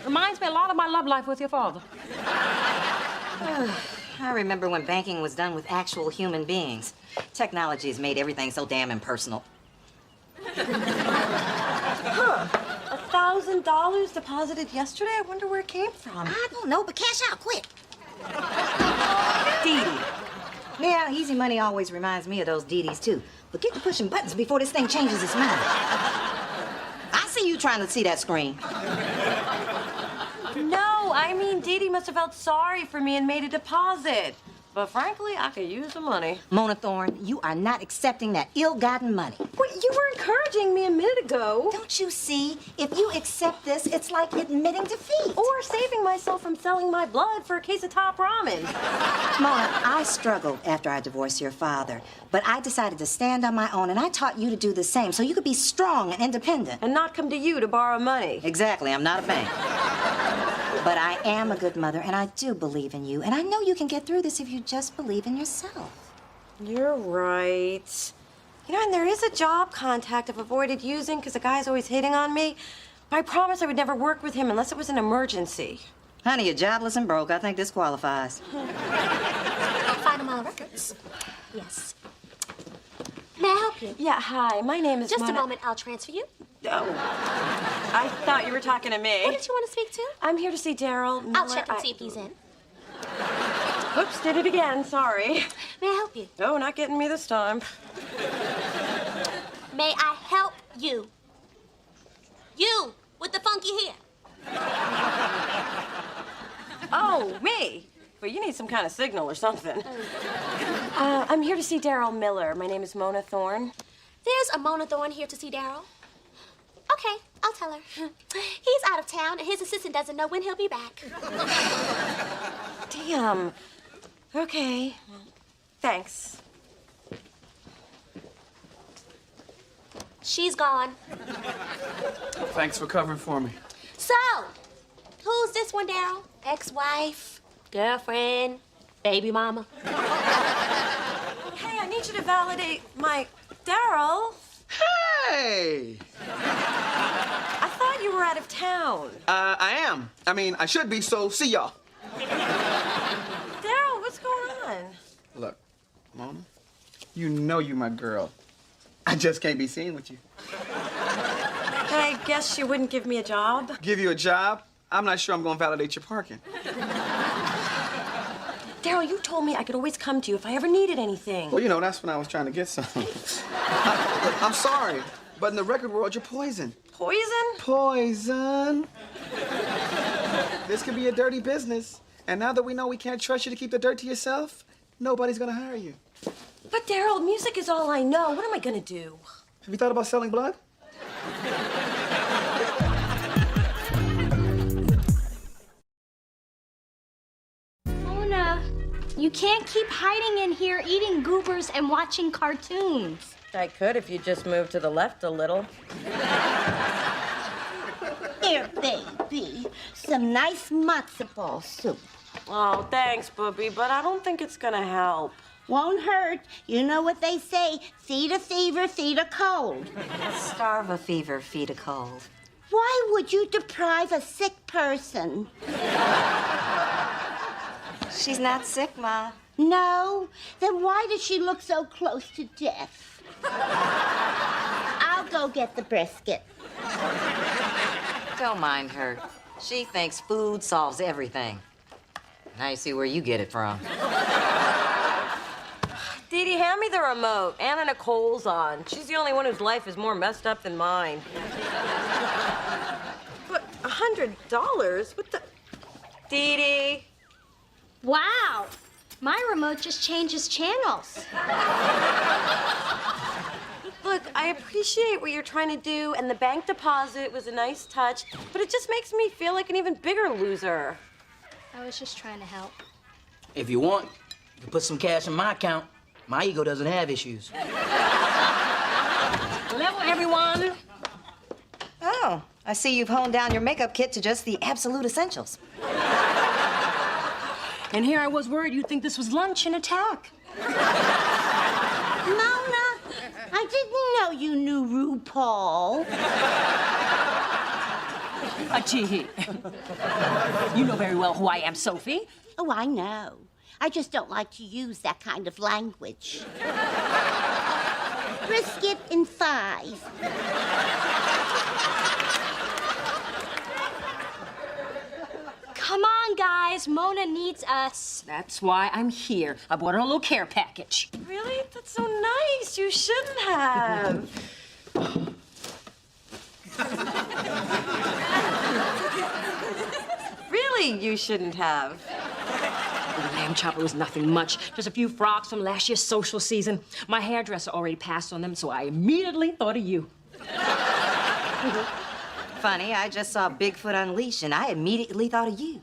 Reminds me a lot of my love life with your father. I remember when banking was done with actual human beings. Technology has made everything so damn impersonal. $1,000 deposited yesterday? I wonder where it came from. I don't know, but cash out quick. Dee Dee. Yeah, easy money always reminds me of those Dee Dees, too. But get to pushing buttons before this thing changes its mind. I see you trying to see that screen. No, I mean Dee Dee must have felt sorry for me and made a deposit. But frankly, I could use the money. Mona Thorne, you are not accepting that ill-gotten money. Wait, you were encouraging me a minute ago. Don't you see? If you accept this, it's like admitting defeat. Or saving myself from selling my blood for a case of top ramen. Mona, I struggled after I divorced your father, but I decided to stand on my own, and I taught you to do the same so you could be strong and independent. And not come to you to borrow money. Exactly, I'm not a bank. But I am a good mother, and I do believe in you, and I know you can get through this if you just believe in yourself. You're right. You know, and there is a job contact I've avoided using because the guy's always hitting on me. But I promised I would never work with him unless it was an emergency. Honey, you're jobless and broke. I think this qualifies. Find them all records. Yes. May I help you? Yeah, hi. My name is Just Mona. a moment. I'll transfer you. Oh. I thought you were talking to me. What did you want to speak to? I'm here to see Daryl Miller. I'll check and see if he's in. Oops, did it again. Sorry. May I help you? No, not getting me this time. May I help you? You with the funky hair. Oh, me? But you need some kind of signal or something. I'm here to see Daryl Miller. My name is Mona Thorne. There's a Mona Thorne here to see Daryl. Okay, I'll tell her. He's out of town, and his assistant doesn't know when he'll be back. Damn. Okay. Thanks. She's gone. Thanks for covering for me. So, who's this one, Daryl? Ex-wife, girlfriend, baby mama? Hey, I need you to validate my... Daryl? Hey! I thought you were out of town. I am. I mean, I should be, so see y'all. Daryl, what's going on? Look, Mona, you know you my girl. I just can't be seen with you. I guess you wouldn't give me a job? Give you a job? I'm not sure I'm gonna validate your parking. Daryl, you told me I could always come to you if I ever needed anything. Well, you know, that's when I was trying to get some. I'm sorry, but in the record world, you're poison. Poison? Poison. This could be a dirty business. And now that we know we can't trust you to keep the dirt to yourself, nobody's gonna hire you. But Daryl, music is all I know. What am I gonna do? Have you thought about selling blood? Mona, you can't keep hiding in here eating goobers and watching cartoons. I could if you just moved to the left a little. Here, baby, some nice matzo ball soup. Oh, thanks, Booby, but I don't think it's gonna help. Won't hurt. You know what they say, feed a fever, feed a cold. Starve a fever, feed a cold. Why would you deprive a sick person? She's not sick, Ma. No? Then why does she look so close to death? I'll go get the brisket. Don't mind her. She thinks food solves everything. Now you see where you get it from. Dee Dee, hand me the remote. Anna Nicole's on. She's the only one whose life is more messed up than mine. But $100? What the... Dee Dee? Wow, my remote just changes channels. Look, I appreciate what you're trying to do, and the bank deposit was a nice touch, but it just makes me feel like an even bigger loser. I was just trying to help. If you want, you can put some cash in my account. My ego doesn't have issues. Level, everyone. Oh, I see you've honed down your makeup kit to just the absolute essentials. And here I was worried you'd think this was lunch and attack. Mona, I didn't know you knew RuPaul. Gee, you know very well who I am, Sophie. Oh, I know. I just don't like to use that kind of language. Brisket in 5. Come on, guys. Mona needs us. That's why I'm here. I bought her a little care package. Really? That's so nice. You shouldn't have. Really, you shouldn't have. The lamb chopper was nothing much. Just a few frocks from last year's social season. My hairdresser already passed on them, so I immediately thought of you. Funny, I just saw Bigfoot Unleashed, and I immediately thought of you.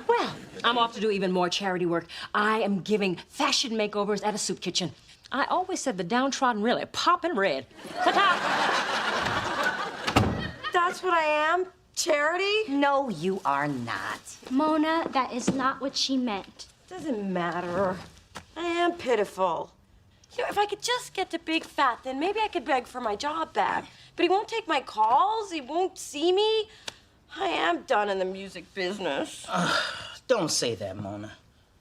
Well, I'm off to do even more charity work. I am giving fashion makeovers at a soup kitchen. I always said the downtrodden really poppin' red. Ta-ta! That's what I am? Charity? No, you are not. Mona, that is not what she meant. Doesn't matter. I am pitiful. You know, if I could just get to Big Fat, then maybe I could beg for my job back. But he won't take my calls. He won't see me. I am done in the music business. Don't say that, Mona.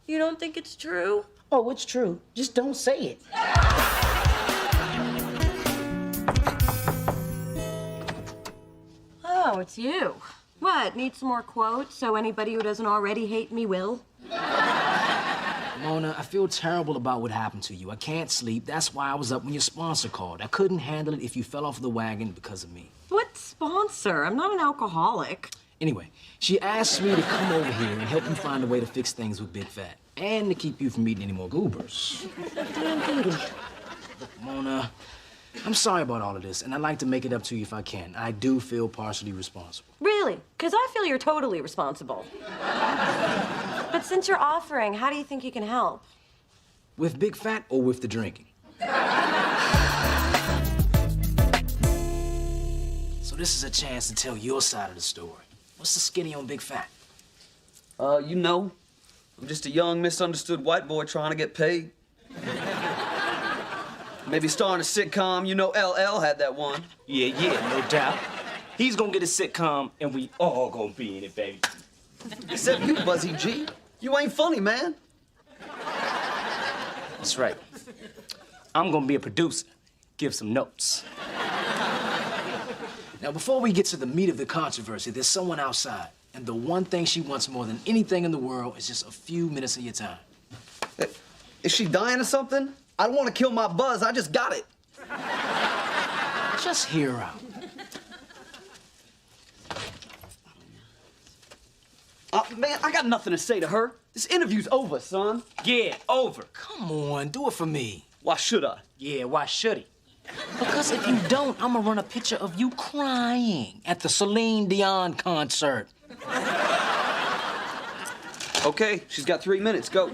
You don't think it's true? Oh, it's true. Just don't say it. Oh, it's you. What, need some more quotes so anybody who doesn't already hate me will? Mona, I feel terrible about what happened to you. I can't sleep. That's why I was up when your sponsor called. I couldn't handle it if you fell off the wagon because of me. What sponsor? I'm not an alcoholic. Anyway, she asked me to come over here and help you find a way to fix things with Big Fat. And to keep you from eating any more goobers. Damn duty. Look, Mona, I'm sorry about all of this, and I'd like to make it up to you if I can. I do feel partially responsible. Really? Because I feel you're totally responsible. But since you're offering, how do you think you can help? With Big Fat or with the drinking? So this is a chance to tell your side of the story. What's the skinny on Big Fat? You know, I'm just a young, misunderstood white boy trying to get paid. Maybe starring a sitcom. You know LL had that one. Yeah, no doubt. He's gonna get a sitcom, and we all gonna be in it, baby. Except you, Buzzy G. You ain't funny, man. That's right. I'm gonna be a producer. Give some notes. Now, before we get to the meat of the controversy, there's someone outside. And the one thing she wants more than anything in the world is just a few minutes of your time. Is she dying or something? I don't want to kill my buzz. I just got it. Just hear her out. Man, I got nothing to say to her. This interview's over, son. Yeah, over. Come on, do it for me. Why should I? Yeah, why should he? Because if you don't, I'm gonna run a picture of you crying at the Celine Dion concert. Okay, she's got 3 minutes. Go.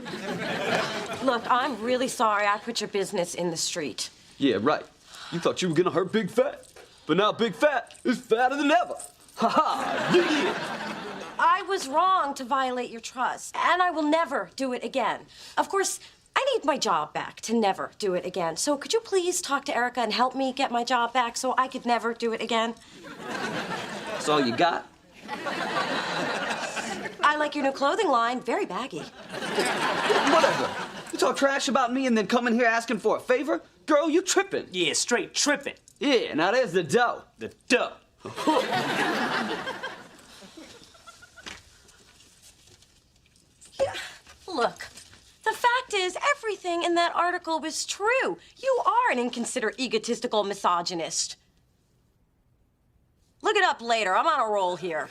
Look, I'm really sorry I put your business in the street. Yeah, right. You thought you were gonna hurt Big Fat, but now Big Fat is fatter than ever. Ha ha! Yeah. I was wrong to violate your trust, and I will never do it again. Of course, I need my job back to never do it again. So could you please talk to Erica and help me get my job back so I could never do it again? That's all you got? I like your new clothing line. Very baggy. Whatever. You talk trash about me and then come in here asking for a favor? Girl, you tripping. Yeah, straight tripping. Yeah, now there's the dough. The dough. Yeah. Look, the fact is, everything in that article was true. You are an inconsiderate, egotistical misogynist. Look it up later. I'm on a roll here.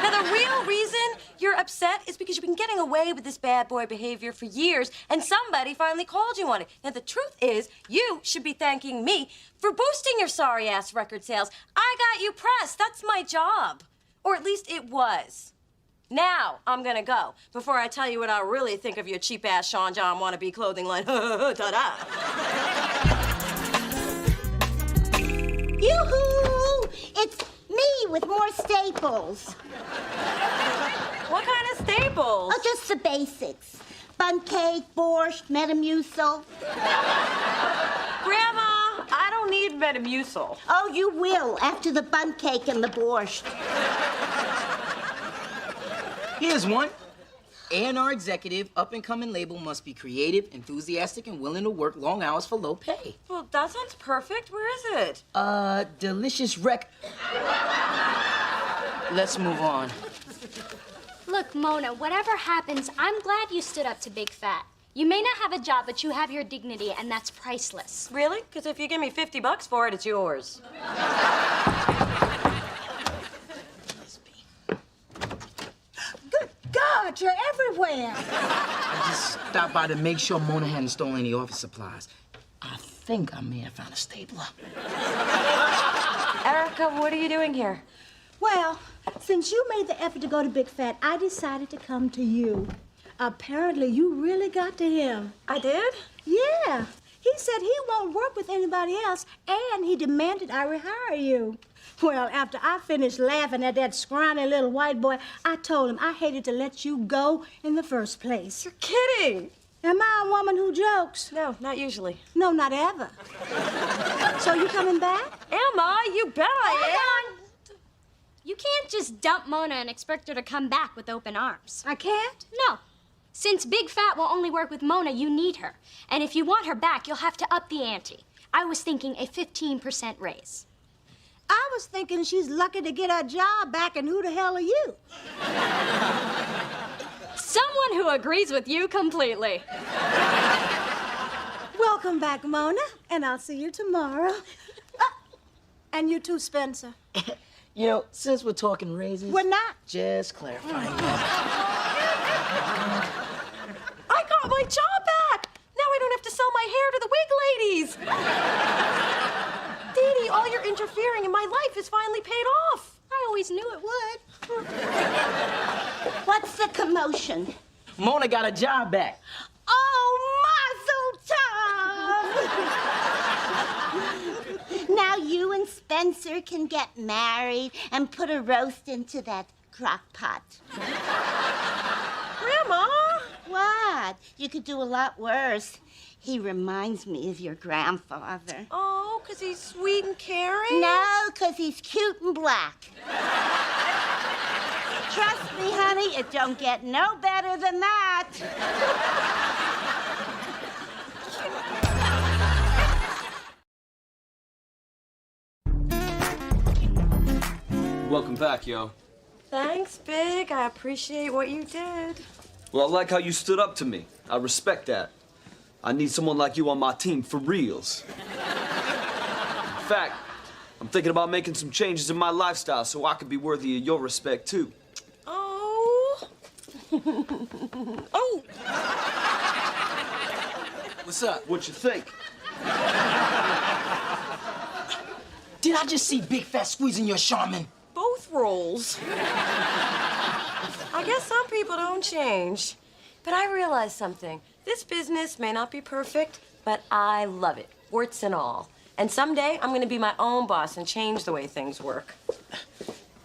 Now, the real reason you're upset is because you've been getting away with this bad boy behavior for years, and somebody finally called you on it. Now, the truth is, you should be thanking me for boosting your sorry-ass record sales. I got you pressed. That's my job. Or at least it was. Now, I'm gonna go before I tell you what I really think of your cheap-ass Sean John wannabe clothing line. Ta-da! Yoo-hoo! It's me with more staples. What kind of staples? Oh, just the basics. Bun cake, borscht, Metamucil. Grandma, I don't need Metamucil. Oh, you will after the bun cake and the borscht. Here's one. A&R executive, up-and-coming label must be creative, enthusiastic, and willing to work long hours for low pay. Well, that sounds perfect. Where is it? Delicious rec... Let's move on. Look, Mona, whatever happens, I'm glad you stood up to Big Fat. You may not have a job, but you have your dignity, and that's priceless. Really? Because if you give me $50 for it, it's yours. God, you're everywhere. I just stopped by to make sure Mona hadn't stolen any office supplies. I think I may have found a stapler. Erica, what are you doing here? Well, since you made the effort to go to Big Fat, I decided to come to you. Apparently, you really got to him. I did? Yeah. He said he won't work with anybody else, and he demanded I rehire you. Well, after I finished laughing at that scrawny little white boy, I told him I hated to let you go in the first place. You're kidding. Am I a woman who jokes? No, not usually. No, not ever. So you coming back? Am I? You bet I am. You can't just dump Mona and expect her to come back with open arms. I can't? No. Since Big Fat will only work with Mona, you need her. And if you want her back, you'll have to up the ante. I was thinking a 15% raise. I was thinking she's lucky to get her job back, and who the hell are you? Someone who agrees with you completely. Welcome back, Mona, and I'll see you tomorrow. And you too, Spencer. You know, since we're talking raises... We're not. Just clarifying. I got my job back! Now I don't have to sell my hair to the wig ladies! Dee Dee, all your interfering in my life is finally paid off. I always knew it would. What's the commotion? Mona got a job back. Oh, Mazel tov! Now you and Spencer can get married and put a roast into that crock pot. Grandma! What? You could do a lot worse. He reminds me of your grandfather. Oh, 'cause he's sweet and caring? No, 'cause he's cute and black. Trust me, honey, it don't get no better than that. Welcome back, yo. Thanks, Big. I appreciate what you did. Well, I like how you stood up to me. I respect that. I need someone like you on my team for reals. In fact, I'm thinking about making some changes in my lifestyle so I can be worthy of your respect, too. Oh. Oh. What's up? What you think? Did I just see Big Fat squeezing your Charmin? Both roles. I guess some people don't change. But I realized something. This business may not be perfect, but I love it, warts and all. And someday, I'm gonna be my own boss and change the way things work.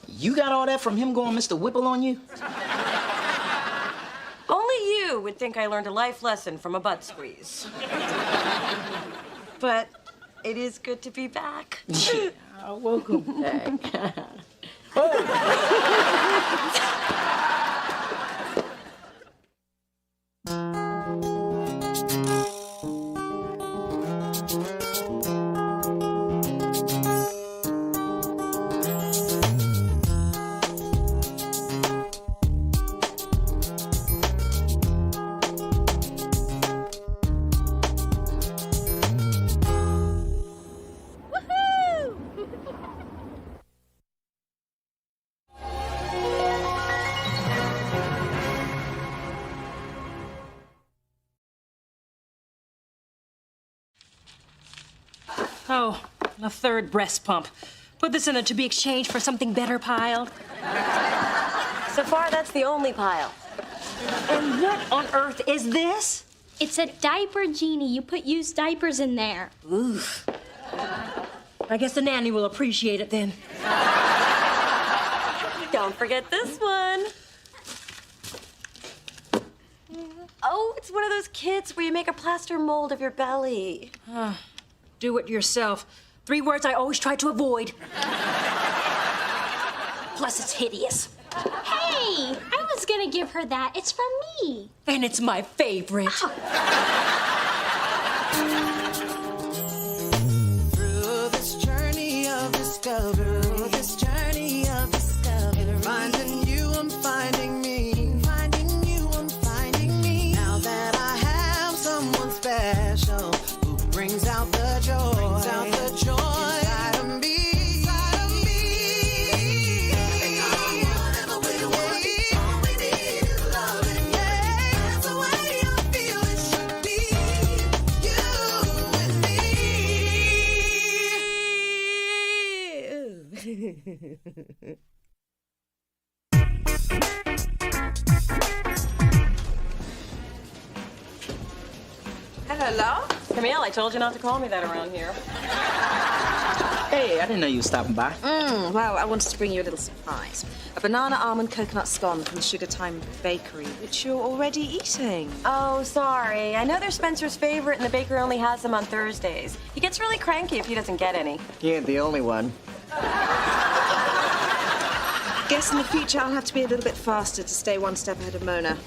You got all that from him going Mr. Whipple on you? Only you would think I learned a life lesson from a butt squeeze. But it is good to be back. Welcome back. Oh, a third breast pump. Put this in a to be exchanged for something better pile. So far, that's the only pile. And what on earth is this? It's a diaper genie. You put used diapers in there. Oof. I guess the nanny will appreciate it then. Don't forget this one. Oh, it's one of those kits where you make a plaster mold of your belly. Do it yourself. 3 words I always try to avoid. Plus, it's hideous. Hey, I was gonna give her that. It's from me. And it's my favorite. Through this journey of discovery, finding you, I'm finding me. Finding you, I'm finding me. Now that I have someone special who brings out the joy, inside of me. Whatever we want, all we need is love. Yeah, that's the way I feel it should be. You and me. Hello? Camille, I told you not to call me that around here. Hey, I didn't know you were stopping by. Well, I wanted to bring you a little surprise. A banana almond coconut scone from the Sugar Time Bakery, which you're already eating. Oh, sorry. I know they're Spencer's favorite, and the baker only has them on Thursdays. He gets really cranky if he doesn't get any. He ain't the only one. Guess in the future I'll have to be a little bit faster to stay one step ahead of Mona.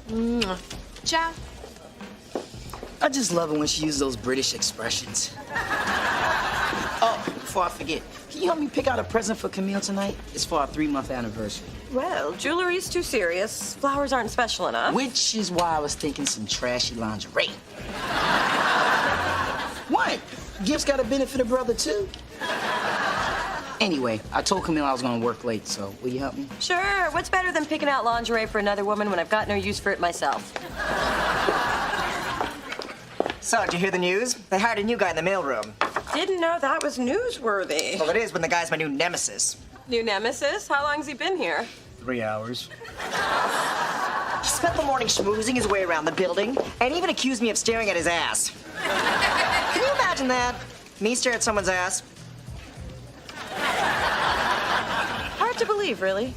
Mwah. Ciao. I just love it when she uses those British expressions. Oh, before I forget, can you help me pick out a present for Camille tonight? It's for our 3-month anniversary. Well, jewelry's too serious. Flowers aren't special enough. Which is why I was thinking some trashy lingerie. What? Gifts gotta benefit a brother too. Anyway, I told Camille I was gonna work late, so will you help me? Sure. What's better than picking out lingerie for another woman when I've got no use for it myself? So, did you hear the news? They hired a new guy in the mailroom. Didn't know that was newsworthy. Well, it is when the guy's my new nemesis. New nemesis? How long's he been here? 3 hours. He spent the morning schmoozing his way around the building and even accused me of staring at his ass. Can you imagine that? Me stare at someone's ass? Hard to believe, really.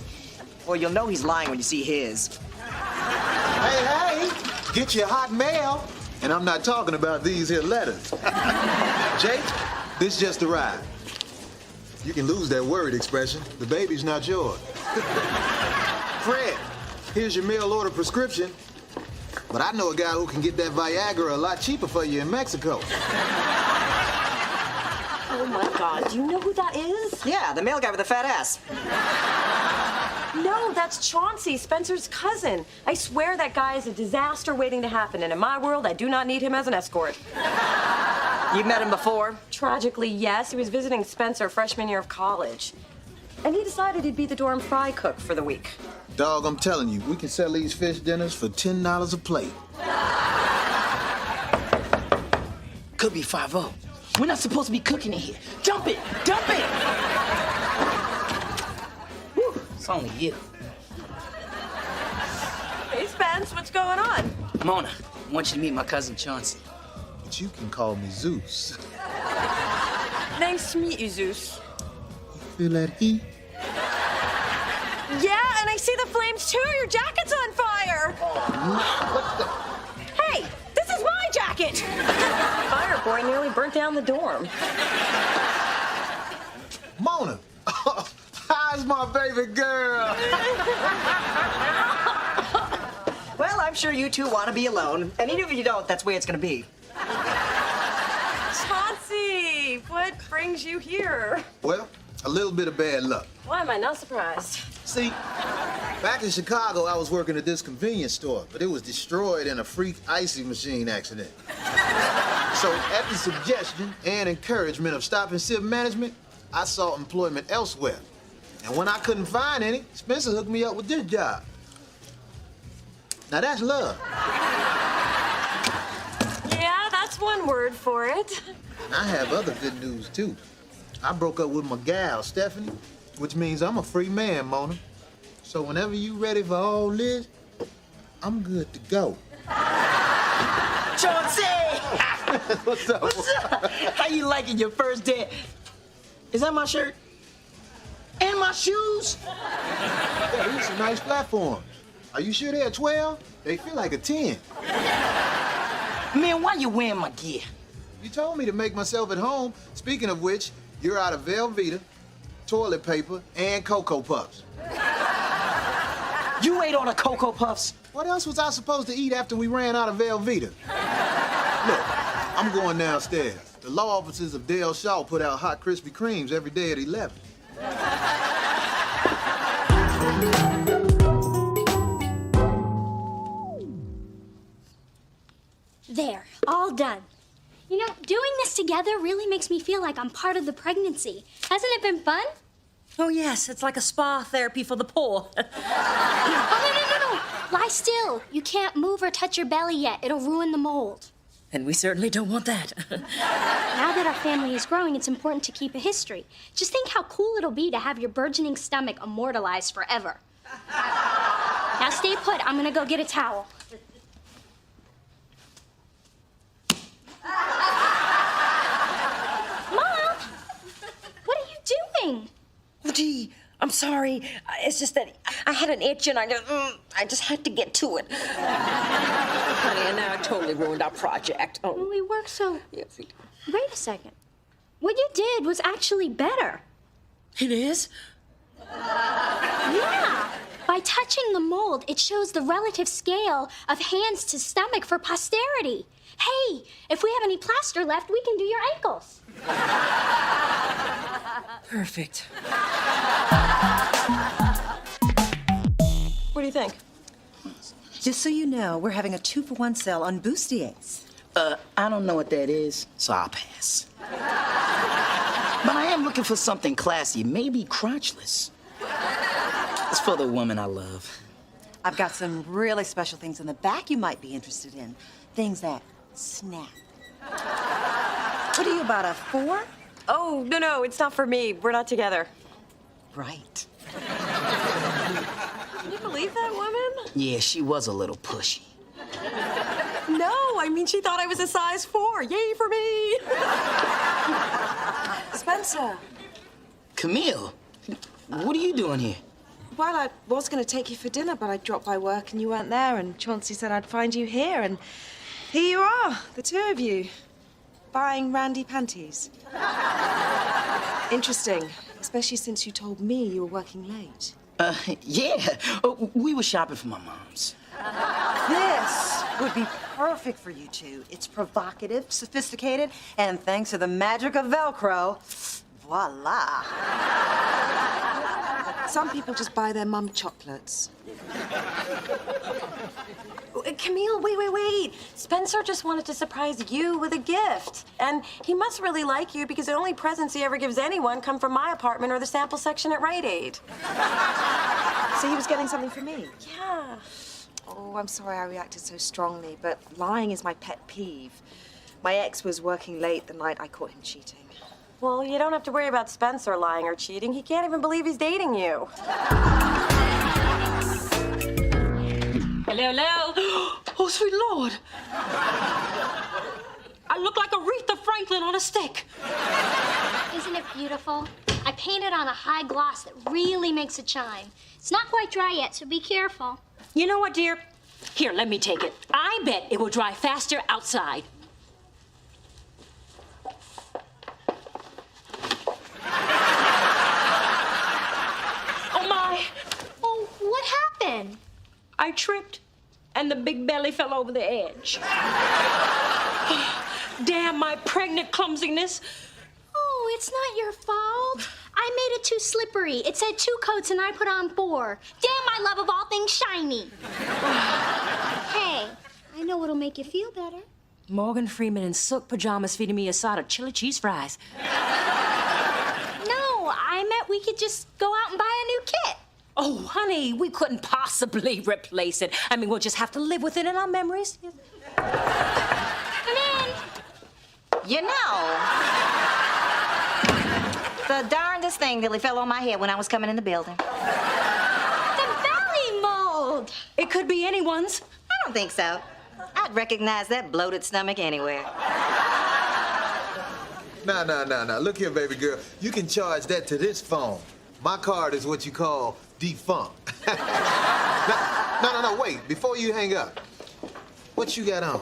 Well, you'll know he's lying when you see his. Hey, get your hot mail. And I'm not talking about these here letters. Jake, this just arrived. You can lose that worried expression. The baby's not yours. Fred, here's your mail order prescription. But I know a guy who can get that Viagra a lot cheaper for you in Mexico. Oh my God, do you know who that is? Yeah, the mail guy with the fat ass. No, that's Chauncey, Spencer's cousin. I swear that guy is a disaster waiting to happen, and in my world, I do not need him as an escort. You've met him before? Tragically, yes. He was visiting Spencer freshman year of college. And he decided he'd be the dorm fry cook for the week. Dog, I'm telling you, we can sell these fish dinners for $10 a plate. Could be 5-0. We're not supposed to be cooking in here. Dump it! Dump it! Whew, it's only you. Hey, Spence, what's going on? Mona, I want you to meet my cousin Chauncey. But you can call me Zeus. Nice to meet you, Zeus. Feel that heat? Yeah, and I see the flames too. Your jacket's on fire. Hey, this is my jacket. Fire boy nearly burnt down the dorm. Mona, how's my baby girl? Well, I'm sure you two want to be alone. And even if you don't, that's the way it's going to be. Chauncey, what brings you here? Well, a little bit of bad luck. Why am I not surprised? See, back in Chicago, I was working at this convenience store, but it was destroyed in a freak icy machine accident. So, at the suggestion and encouragement of Stop and Sip management, I sought employment elsewhere. And when I couldn't find any, Spencer hooked me up with this job. Now that's love. Yeah, that's one word for it. And I have other good news, too. I broke up with my gal, Stephanie, which means I'm a free man, Mona. So whenever you ready for all this, I'm good to go. Chauncey! What's up? What's up? How you liking your first day? Is that my shirt? And my shoes? Yeah, these are nice platforms. Are you sure they're 12? They feel like a 10. Man, why you wearing my gear? You told me to make myself at home. Speaking of which, you're out of Velveeta, toilet paper, and Cocoa Puffs. You ate all the Cocoa Puffs? What else was I supposed to eat after we ran out of Velveeta? Look, I'm going downstairs. The law offices of Dale Shaw put out hot Krispy Kremes every day at 11. There, all done. You know, doing this together really makes me feel like I'm part of the pregnancy. Hasn't it been fun? Oh, yes, it's like a spa therapy for the poor. Oh, no. Lie still. You can't move or touch your belly yet. It'll ruin the mold. And we certainly don't want that. Now that our family is growing, it's important to keep a history. Just think how cool it'll be to have your burgeoning stomach immortalized forever. Now stay put. I'm gonna go get a towel. Mom! What are you doing? Oh, gee, I'm sorry. It's just that I had an itch and I just had to get to it. Honey, and now I totally ruined our project. Oh. We worked so... Yes, we did. Wait a second. What you did was actually better. It is? Yeah. By touching the mold, it shows the relative scale of hands to stomach for posterity. Hey, if we have any plaster left, we can do your ankles. Perfect. What do you think? Just so you know, we're having a 2-for-1 sale on bustiers. I don't know what that is, so I'll pass. But I am looking for something classy, maybe crotchless. It's for the woman I love. I've got some really special things in the back you might be interested in. Things that snap. What are you, about a 4? Oh, no, it's not for me. We're not together. Right. Can you believe that woman? Yeah, she was a little pushy. No, I mean, she thought I was a size 4. Yay for me! Spencer. Camille, what are you doing here? Well, I was going to take you for dinner, but I dropped by work and you weren't there, and Chauncey said I'd find you here, and here you are, the two of you, buying Randy panties. Interesting, especially since you told me you were working late. Yeah, we were shopping for my mom's. This would be perfect for you two. It's provocative, sophisticated, and thanks to the magic of Velcro, voila. Some people just buy their mum chocolates. Camille, wait. Spencer just wanted to surprise you with a gift. And he must really like you because the only presents he ever gives anyone come from my apartment or the sample section at Rite Aid. So he was getting something for me? Yeah. Oh, I'm sorry I reacted so strongly, but lying is my pet peeve. My ex was working late the night I caught him cheating. Well, you don't have to worry about Spencer lying or cheating. He can't even believe he's dating you. Hello. Oh, sweet Lord. I look like Aretha Franklin on a stick. Isn't it beautiful? I painted on a high gloss that really makes it shine. It's not quite dry yet, so be careful. You know what, dear? Here, let me take it. I bet it will dry faster outside. Oh, my. Oh, what happened? I tripped, and the big belly fell over the edge. Damn my pregnant clumsiness. Oh, it's not your fault. I made it too slippery. It said 2 coats and I put on 4. Damn my love of all things shiny. Hey, I know what'll make you feel better. Morgan Freeman in silk pajamas feeding me a side of chili cheese fries. No, I meant we could just go out and buy a new kit. Oh, honey, we couldn't possibly replace it. I mean, we'll just have to live with it in our memories. Come in. You know, the darndest thing nearly fell on my head when I was coming in the building. The belly mold. It could be anyone's. I don't think so. I'd recognize that bloated stomach anywhere. No. Look here, baby girl. You can charge that to this phone. My card is what you call defunct. No, wait. Before you hang up, what you got on?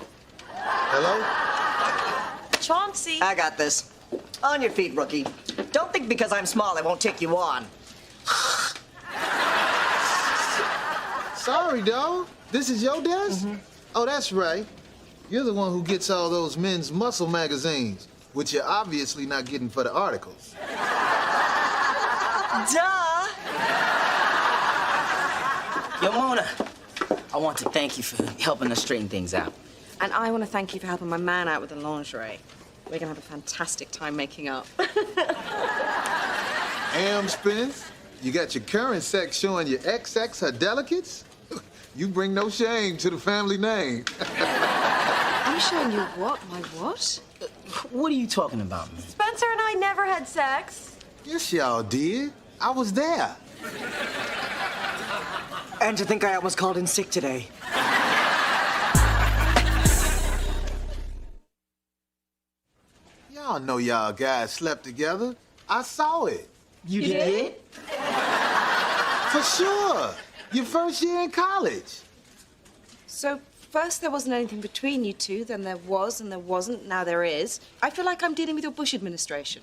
Hello? Chauncey. I got this. On your feet, rookie. Don't think because I'm small I won't take you on. Sorry, dog. This is your desk? Oh, that's right. You're the one who gets all those men's muscle magazines, which you're obviously not getting for the articles. Duh! Yo, Mona, I want to thank you for helping us straighten things out. And I want to thank you for helping my man out with the lingerie. We're going to have a fantastic time making up. Spence, you got your current sex showing your XX her delicates? You bring no shame to the family name. I'm showing you what? My what? What are you talking about, man? Spencer and I never had sex. Yes, y'all did. I was there. And to think I almost called in sick today. Y'all know y'all guys slept together. I saw it. You did? For sure. Your first year in college. So, first there wasn't anything between you two, then there was, and there wasn't, now there is. I feel like I'm dealing with your Bush administration.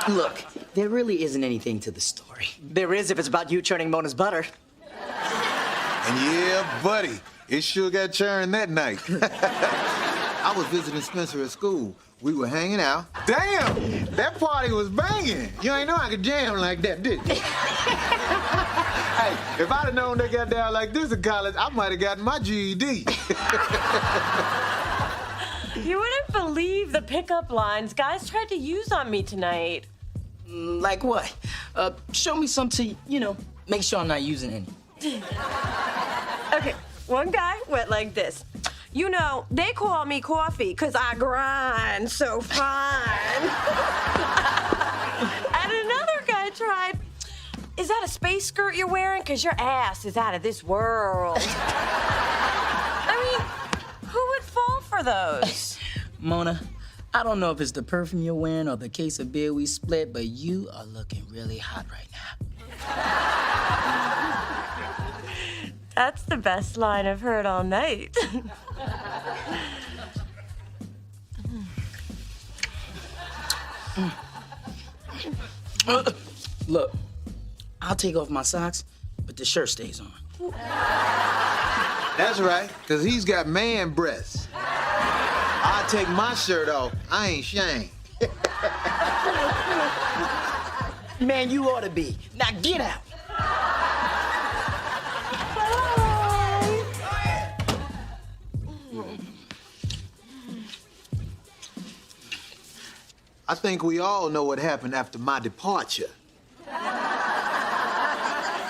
Look, there really isn't anything to the story. There is if it's about you churning Mona's butter. And yeah, buddy, it sure got churned that night. I was visiting Spencer at school we were hanging out. Damn, that party was banging. You ain't know I could jam like that, did you? Hey, if I'd have known they got down like this in college, I might have gotten my GED. You wouldn't believe the pickup lines guys tried to use on me tonight. Like what? Show me some to, make sure I'm not using any. Okay, one guy went like this. You know, they call me Coffee because I grind so fine. And another guy tried, is that a space skirt you're wearing? Because your ass is out of this world. I mean, who would fall for those? Mona, I don't know if it's the perfume you're wearing or the case of beer we split, but you are looking really hot right now. That's the best line I've heard all night. Look, I'll take off my socks, but the shirt stays on. That's right, because he's got man breasts. I'll take my shirt off. I ain't ashamed. Man, you ought to be. Now get out. I think we all know what happened after my departure.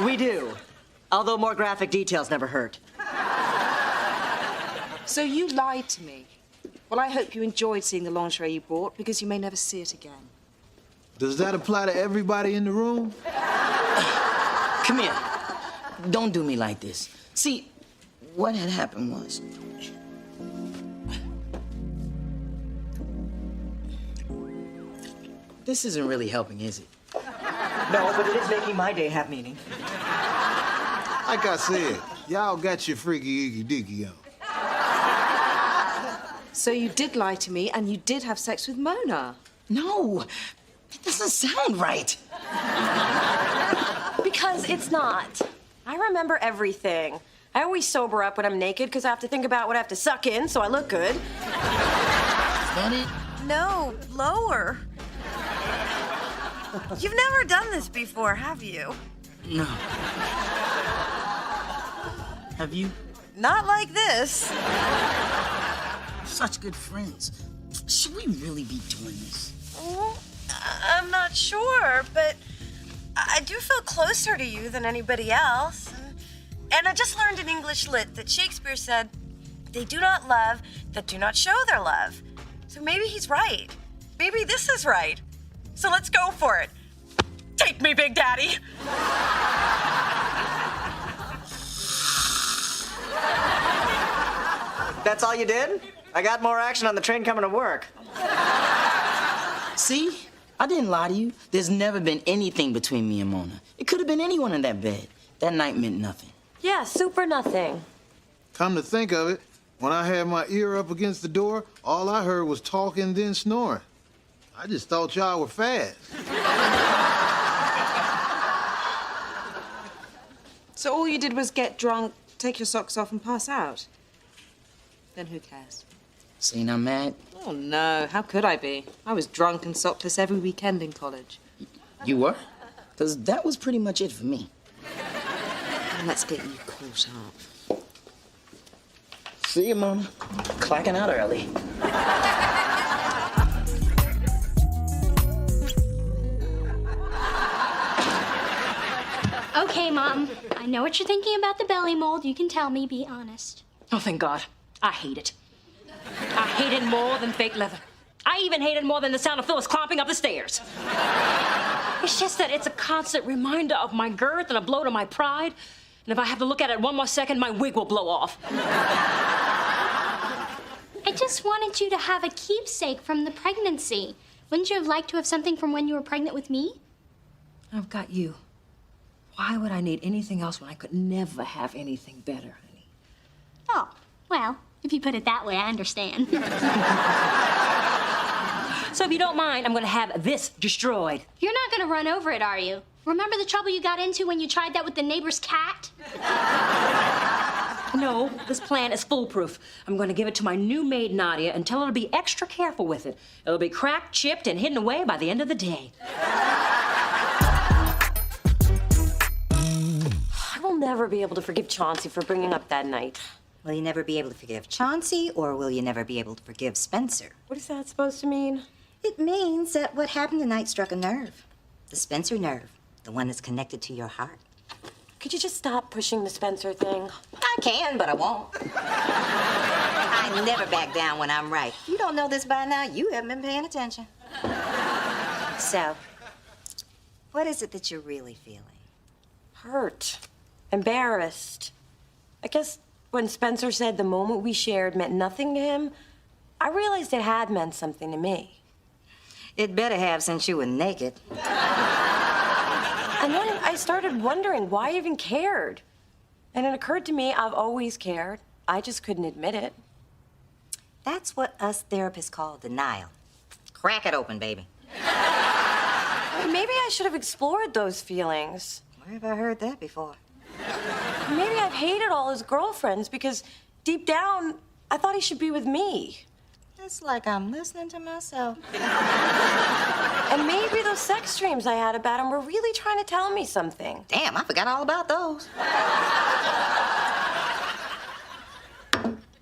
We do. Although more graphic details never hurt. So you lied to me. Well, I hope you enjoyed seeing the lingerie you bought because you may never see it again. Does that apply to everybody in the room? Come here. Don't do me like this. See, what had happened was... This isn't really helping, is it? No, but it is making my day have meaning. Like I said, y'all got your freaky icky dicky on. So you did lie to me and you did have sex with Mona. No, it doesn't sound right. Because it's not. I remember everything. I always sober up when I'm naked because I have to think about what I have to suck in so I look good. Is that it? No, lower. You've never done this before, have you? No. Have you? Not like this. Such good friends. Should we really be doing this? Well, I'm not sure, but I do feel closer to you than anybody else. And I just learned in English Lit that Shakespeare said, they do not love that do not show their love. So maybe he's right. Maybe this is right. So let's go for it. Take me, Big Daddy. That's all you did? I got more action on the train coming to work. See? I didn't lie to you. There's never been anything between me and Mona. It could have been anyone in that bed. That night meant nothing. Yeah, super nothing. Come to think of it, when I had my ear up against the door, all I heard was talking, then snoring. I just thought y'all were fast. So all you did was get drunk, take your socks off, and pass out? Then who cares? See, now, Matt? Oh, no. How could I be? I was drunk and sockless every weekend in college. You were? Because that was pretty much it for me. And let's get you caught up. See you, Mama. Clacking out early. Okay, Mom. I know what you're thinking about the belly mold. You can tell me. Be honest. Oh, thank God. I hate it. I hate it more than fake leather. I even hate it more than the sound of Phyllis clomping up the stairs. It's just that it's a constant reminder of my girth and a blow to my pride. And if I have to look at it one more second, my wig will blow off. I just wanted you to have a keepsake from the pregnancy. Wouldn't you have liked to have something from when you were pregnant with me? I've got you. Why would I need anything else when I could never have anything better, honey? Oh, well, if you put it that way, I understand. So if you don't mind, I'm gonna have this destroyed. You're not gonna run over it, are you? Remember the trouble you got into when you tried that with the neighbor's cat? No, this plan is foolproof. I'm going to give it to my new maid, Nadia, and tell her to be extra careful with it. It'll be cracked, chipped, and hidden away by the end of the day. I will never be able to forgive Chauncey for bringing up that night. Will you never be able to forgive Chauncey, or will you never be able to forgive Spencer? What is that supposed to mean? It means that what happened tonight struck a nerve. The Spencer nerve. The one that's connected to your heart. Could you just stop pushing the Spencer thing? I can, but I won't. I never back down when I'm right. You don't know this by now. You haven't been paying attention. So, what is it that you're really feeling? Hurt. Embarrassed. I guess when Spencer said the moment we shared meant nothing to him, I realized it had meant something to me. It better have since you were naked. And then I started wondering why I even cared. And it occurred to me I've always cared. I just couldn't admit it. That's what us therapists call denial. Crack it open, baby. Maybe I should have explored those feelings. Where have I heard that before? Maybe I've hated all his girlfriends because deep down, I thought he should be with me. It's like I'm listening to myself. And maybe those sex dreams I had about him were really trying to tell me something. Damn, I forgot all about those.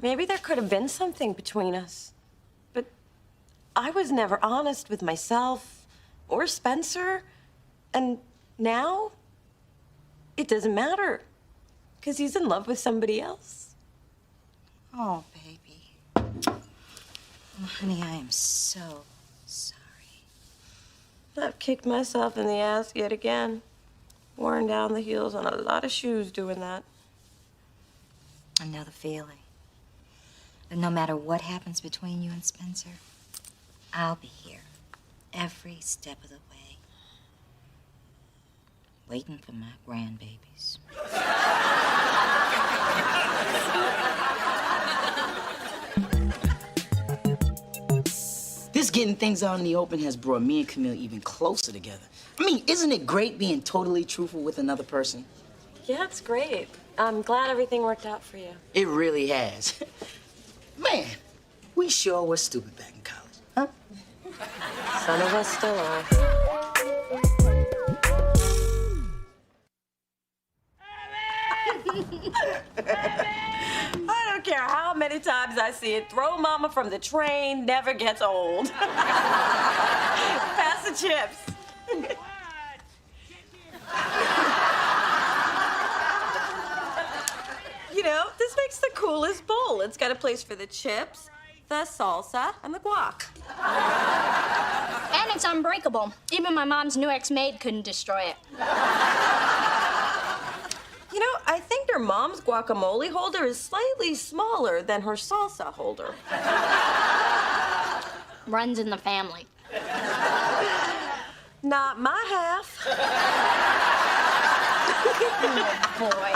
Maybe there could have been something between us. But I was never honest with myself or Spencer. And now, it doesn't matter. Because he's in love with somebody else. Oh, baby. Oh, honey, I am so sorry. I've kicked myself in the ass yet again. Worn down the heels on a lot of shoes doing that. I know the feeling. But no matter what happens between you and Spencer, I'll be here every step of the way, waiting for my grandbabies. This getting things out in the open has brought me and Camille even closer together. I mean, isn't it great being totally truthful with another person? Yeah, it's great. I'm glad everything worked out for you. It really has. Man, we sure were stupid back in college, huh? Some of us still are. I don't care how many times I see it. Throw mama from the train never gets old. Pass the chips. You know, this makes the coolest bowl. It's got a place for the chips, the salsa, and the guac. And it's unbreakable. Even my mom's new ex-maid couldn't destroy it. You know, I think your mom's guacamole holder is slightly smaller than her salsa holder. Runs in the family. Not my half. Oh, boy.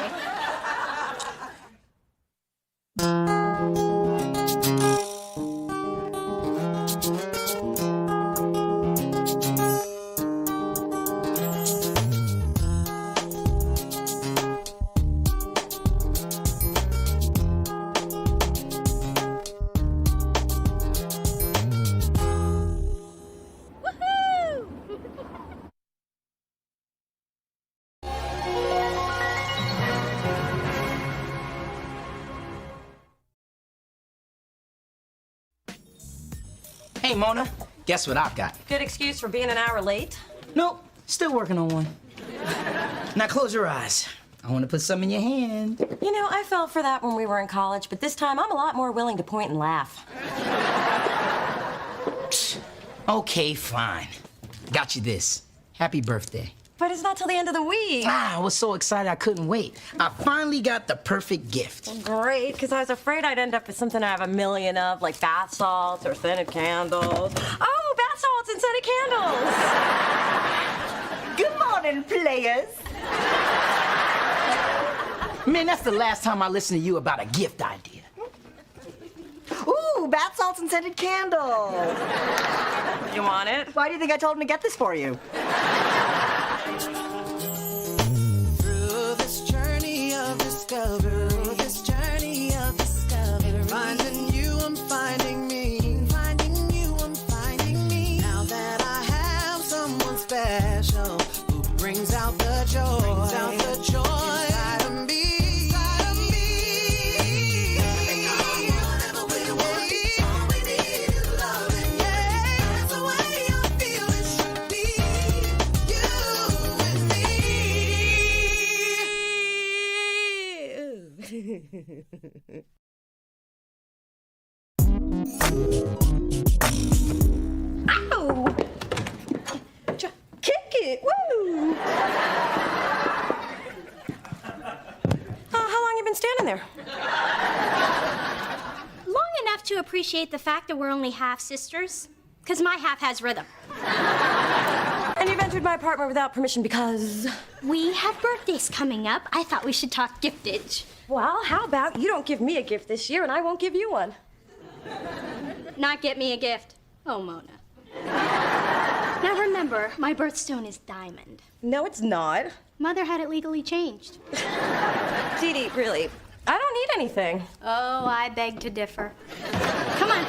Hey, Mona, guess what I've got? Good excuse for being an hour late? Nope, still working on one. Now close your eyes. I want to put some in your hand. You know, I fell for that when we were in college, but this time I'm a lot more willing to point and laugh. Okay, fine. Got you this. Happy birthday. But it's not till the end of the week. I was so excited I couldn't wait. I finally got the perfect gift. Great, because I was afraid I'd end up with something I have a million of, like bath salts or scented candles. Oh, bath salts and scented candles! Good morning, players. Man, that's the last time I listened to you about a gift idea. Ooh, bath salts and scented candles. You want it? Why do you think I told him to get this for you? Through this journey of discovery, Ow! Kick it! Woo! How long you been standing there? Long enough to appreciate the fact that we're only half sisters, because my half has rhythm. And you've entered my apartment without permission because... We have birthdays coming up. I thought we should talk giftage. Well, how about you don't give me a gift this year and I won't give you one? Not get me a gift. Oh, Mona. Now remember, my birthstone is diamond. No, it's not. Mother had it legally changed. Dee Dee, really, I don't need anything. Oh, I beg to differ. Come on.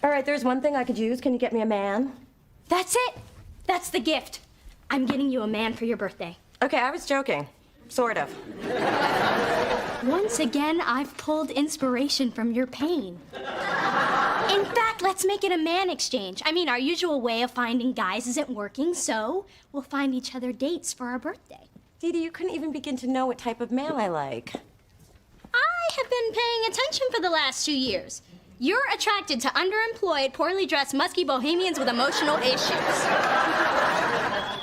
All right, there's one thing I could use. Can you get me a man? That's it. That's the gift. I'm getting you a man for your birthday. Okay, I was joking. Sort of. Once again, I've pulled inspiration from your pain. In fact, let's make it a man exchange. I mean, our usual way of finding guys isn't working, so we'll find each other dates for our birthday. Dee Dee, you couldn't even begin to know what type of man I like. I have been paying attention for the last 2 years. You're attracted to underemployed, poorly dressed, musky bohemians with emotional issues.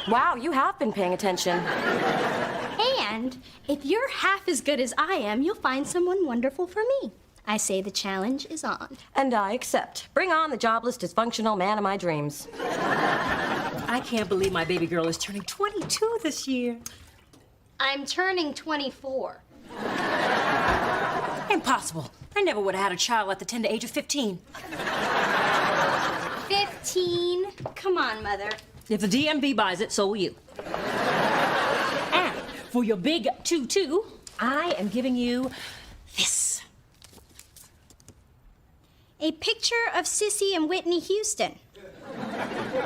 Wow, you have been paying attention. And if you're half as good as I am, you'll find someone wonderful for me. I say the challenge is on. And I accept. Bring on the jobless, dysfunctional man of my dreams. I can't believe my baby girl is turning 22 this year. I'm turning 24. Impossible. I never would have had a child at the tender age of 15. 15? Come on, Mother. If the DMV buys it, so will you. And for your big tutu, I am giving you this. A picture of Sissy and Whitney Houston.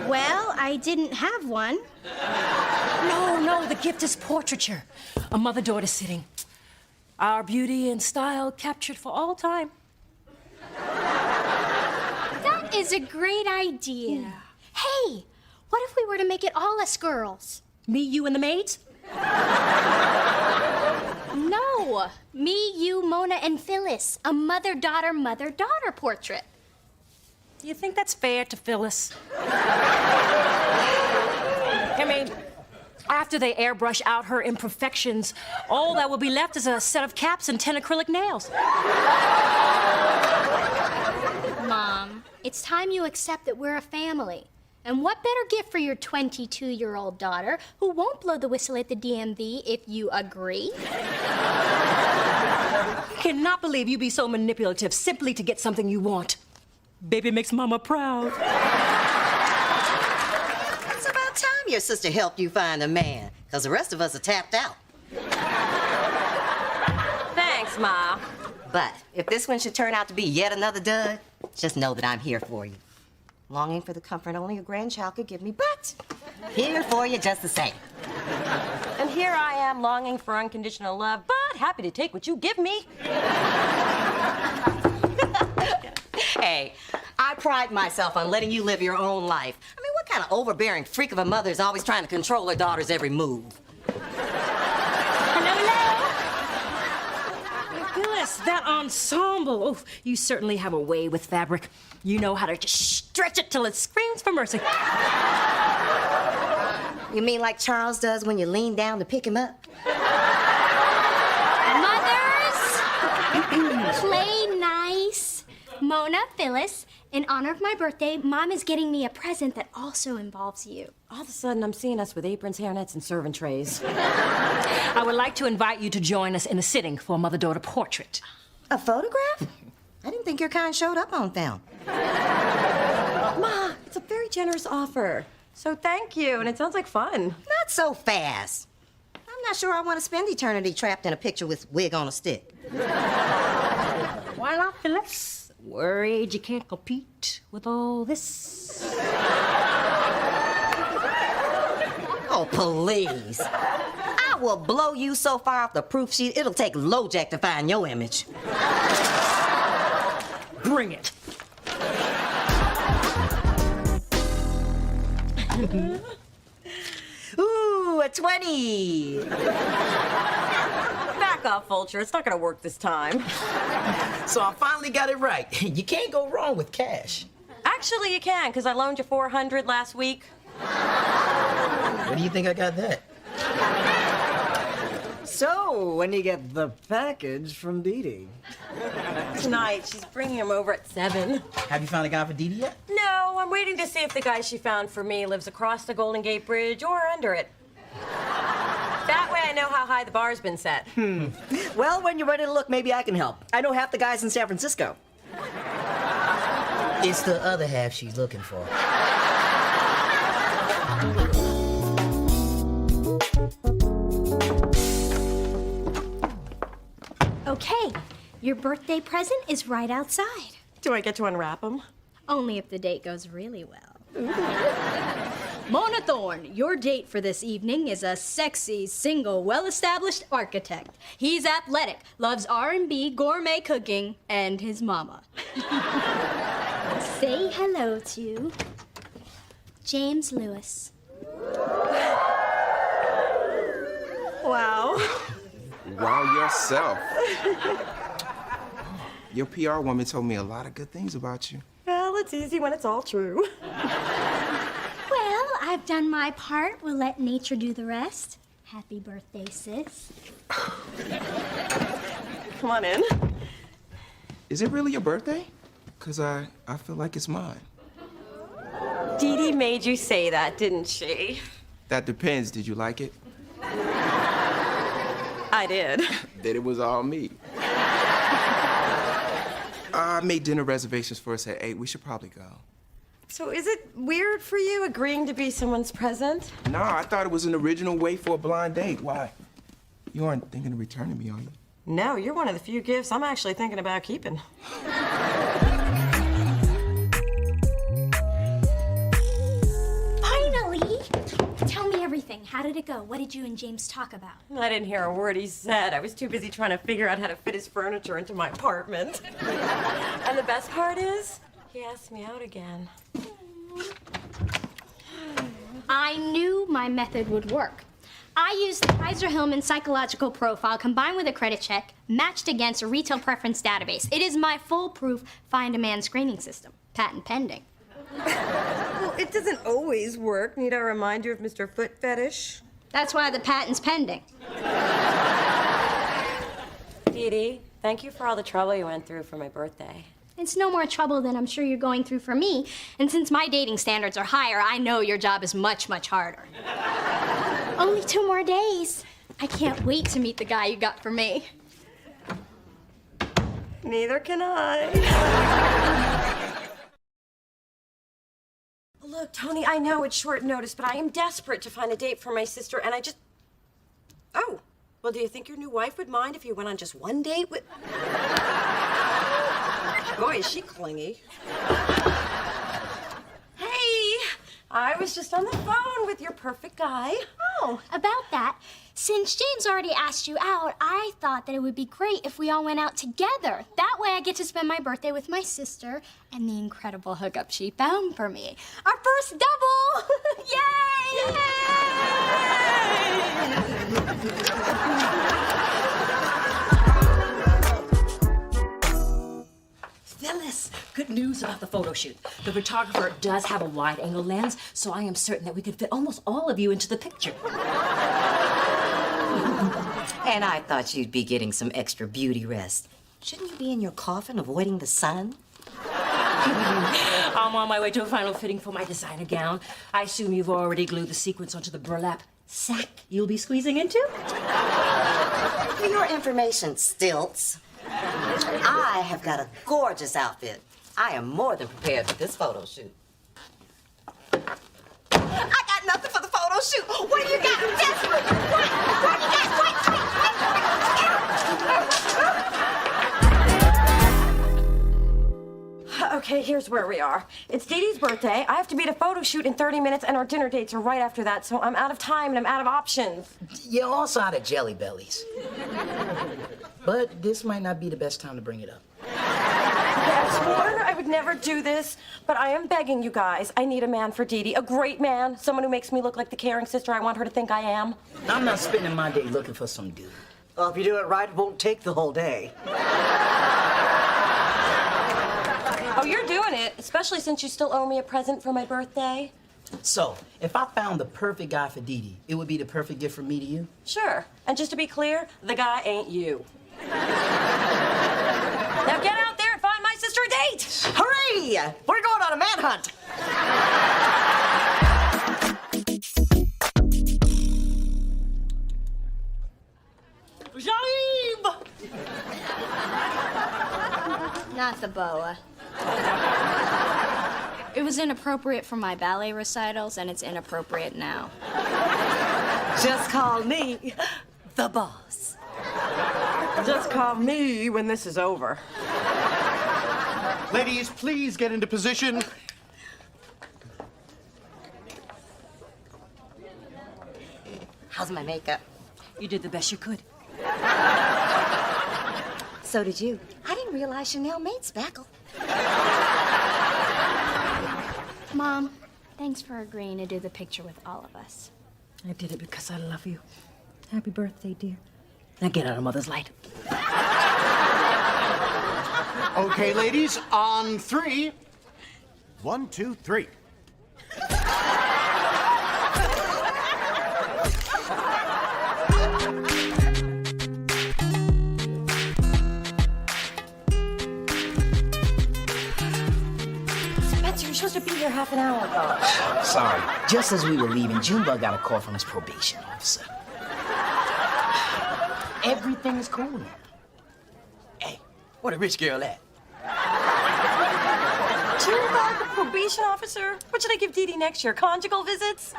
Well, I didn't have one. No, the gift is portraiture. A mother-daughter sitting. Our beauty and style captured for all time. That is a great idea. Hey, what if we were to make it all us girls? Me, you, and the maids? No, me, you, Mona, and Phyllis. A mother-daughter, mother-daughter portrait. Do you think that's fair to Phyllis? I mean, after they airbrush out her imperfections, all that will be left is a set of caps and 10 acrylic nails. Mom, it's time you accept that we're a family. And what better gift for your 22-year-old daughter who won't blow the whistle at the DMV if you agree? I cannot believe you be so manipulative simply to get something you want. Baby makes Mama proud. It's about time your sister helped you find a man, because the rest of us are tapped out. Thanks, Ma. But if this one should turn out to be yet another dud, just know that I'm here for you. Longing for the comfort only a grandchild could give me, but here for you just the same. And here I am longing for unconditional love, but happy to take what you give me. Hey, I pride myself on letting you live your own life. I mean, what kind of overbearing freak of a mother is always trying to control her daughter's every move? Phyllis, that ensemble. Oh, you certainly have a way with fabric. You know how to just stretch it till it screams for mercy. You mean like Charles does when you lean down to pick him up? Mothers, play nice. Mona, Phyllis, in honor of my birthday, Mom is getting me a present that also involves you. All of a sudden, I'm seeing us with aprons, hairnets, and serving trays. I would like to invite you to join us in a sitting for a mother-daughter portrait. A photograph? I didn't think your kind showed up on film. Ma, it's a very generous offer. So thank you, and it sounds like fun. Not so fast. I'm not sure I want to spend eternity trapped in a picture with wig on a stick. Why not, Phyllis? Worried you can't compete with all this? Oh, please. I will blow you so far off the proof sheet, it'll take LoJack to find your image. Bring it. Ooh, a 20. Back off, Vulture. It's not gonna work this time. So I finally got it right. You can't go wrong with cash. Actually, you can, because I loaned you $400 last week. Where do you think I got that? So, when you get the package from Dee Dee? Tonight. She's bringing him over at 7. Have you found a guy for Dee Dee yet? No, I'm waiting to see if the guy she found for me lives across the Golden Gate Bridge or under it. That way I know how high the bar's been set. Well, when you're ready to look, maybe I can help. I know half the guys in San Francisco. It's the other half she's looking for. Okay, your birthday present is right outside. Do I get to unwrap him? Only if the date goes really well. Mona Thorne, your date for this evening is a sexy, single, well-established architect. He's athletic, loves R&B, gourmet cooking, and his mama. Say hello to James Lewis. Wow. Wow yourself. Your PR woman told me a lot of good things about you. Well, it's easy when it's all true. Well, I've done my part. We'll let nature do the rest. Happy birthday, sis. Come on in. Is it really your birthday? Because I feel like it's mine. Dee Dee made you say that, didn't she? That depends. Did you like it? I did. Then it was all me. I made dinner reservations for us at 8. We should probably go. So is it weird for you agreeing to be someone's present? No, I thought it was an original way for a blind date. Why? You aren't thinking of returning me, are you? No, you're one of the few gifts I'm actually thinking about keeping. Finally! Tell me everything. How did it go? What did you and James talk about? I didn't hear a word he said. I was too busy trying to figure out how to fit his furniture into my apartment. And the best part is, he asked me out again. I knew my method would work. I used the Kaiser-Hillman psychological profile combined with a credit check matched against a retail preference database. It is my foolproof find-a-man screening system. Patent pending. Well, it doesn't always work. Need I remind you of Mr. Foot Fetish? That's why the patent's pending. Dee Dee, thank you for all the trouble you went through for my birthday. It's no more trouble than I'm sure you're going through for me. And since my dating standards are higher, I know your job is much, much harder. Only 2 more days. I can't wait to meet the guy you got for me. Neither can I. Look, Tony, I know it's short notice, but I am desperate to find a date for my sister, and I just... Oh, well, do you think your new wife would mind if you went on just one date with... Boy, is she clingy. Hey, I was just on the phone with your perfect guy. Oh, about that, since James already asked you out, I thought that it would be great if we all went out together. That way I get to spend my birthday with my sister and the incredible hookup she found for me. Our first double! Phyllis, good news about the photo shoot. The photographer does have a wide-angle lens, so I am certain that we could fit almost all of you into the picture. And I thought you'd be getting some extra beauty rest. Shouldn't you be in your coffin avoiding the sun? I'm on my way to a final fitting for my designer gown. I assume you've already glued the sequins onto the burlap sack you'll be squeezing into? For your information, Stilts, I have got a gorgeous outfit. I am more than prepared for this photo shoot. I got nothing for the photo shoot. What do you got? I'm desperate. What do you got? Okay, here's where we are. It's Dee Dee's birthday. I have to be at a photo shoot in 30 minutes, and our dinner dates are right after that, so I'm out of time and I'm out of options. You're also out of Jelly Bellies. But this might not be the best time to bring it up. I swore I would never do this, but I am begging you guys. I need a man for Dee Dee, a great man, someone who makes me look like the caring sister I want her to think I am. I'm not spending my day looking for some dude. Well, if you do it right, it won't take the whole day. Oh, you're doing it, especially since you still owe me a present for my birthday. So, if I found the perfect guy for Dee Dee, it would be the perfect gift from me to you? Sure. And just to be clear, the guy ain't you. Now get out there and find my sister a date! Hooray! We're going on a manhunt! Jaib! Not the boa. It was inappropriate for my ballet recitals, and it's inappropriate now. Just call me the boss. Just call me when this is over. Ladies, please get into position. How's my makeup? You did the best you could. So did you. I didn't realize Chanel made spackle. Mom, thanks for agreeing to do the picture with all of us. I did it because I love you. Happy birthday, dear. Now get out of Mother's light. Okay, ladies, on 3. 1, 2, 3. Spencer, you're supposed to be here half an hour ago. Sorry. Just as we were leaving, Junebug got a call from his probation officer. Everything's cool now. Hey, where the rich girl at? Junebug, the probation officer? What should I give Dee Dee next year? Conjugal visits?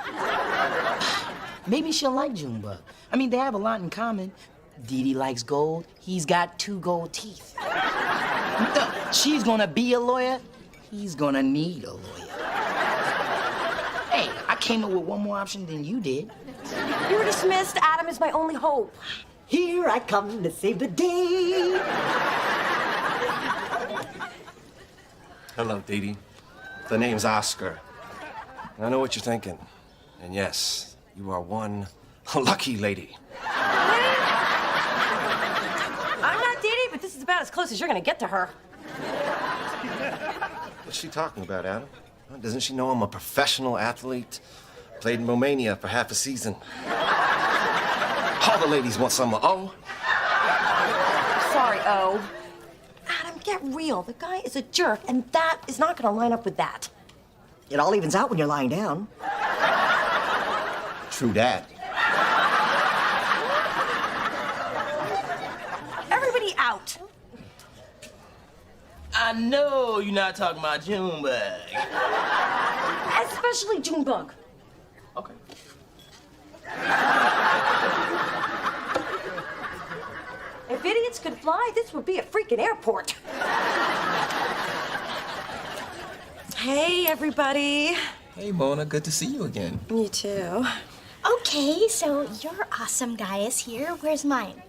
Maybe she'll like Junebug. I mean, they have a lot in common. Dee Dee likes gold. He's got 2 gold teeth. She's gonna be a lawyer. He's gonna need a lawyer. Hey, I came up with one more option than you did. You were dismissed. Adam is my only hope. Here I come to save the day. Hello, Dee Dee. The name's Oscar. I know what you're thinking. And yes, you are one lucky lady. I'm not Dee Dee, but this is about as close as you're gonna get to her. What's she talking about, Adam? Huh? Doesn't she know I'm a professional athlete? Played in Romania for half a season. All the ladies want some of O. Sorry, O. Adam, get real. The guy is a jerk, and that is not gonna line up with that. It all evens out when you're lying down. True that. Everybody out. I know you're not talking about Junebug. Especially Junebug. Okay. If idiots could fly, this would be a freaking airport. Hey, everybody. Hey, Mona, good to see you again. You too. Okay, so your awesome guy is here. Where's mine?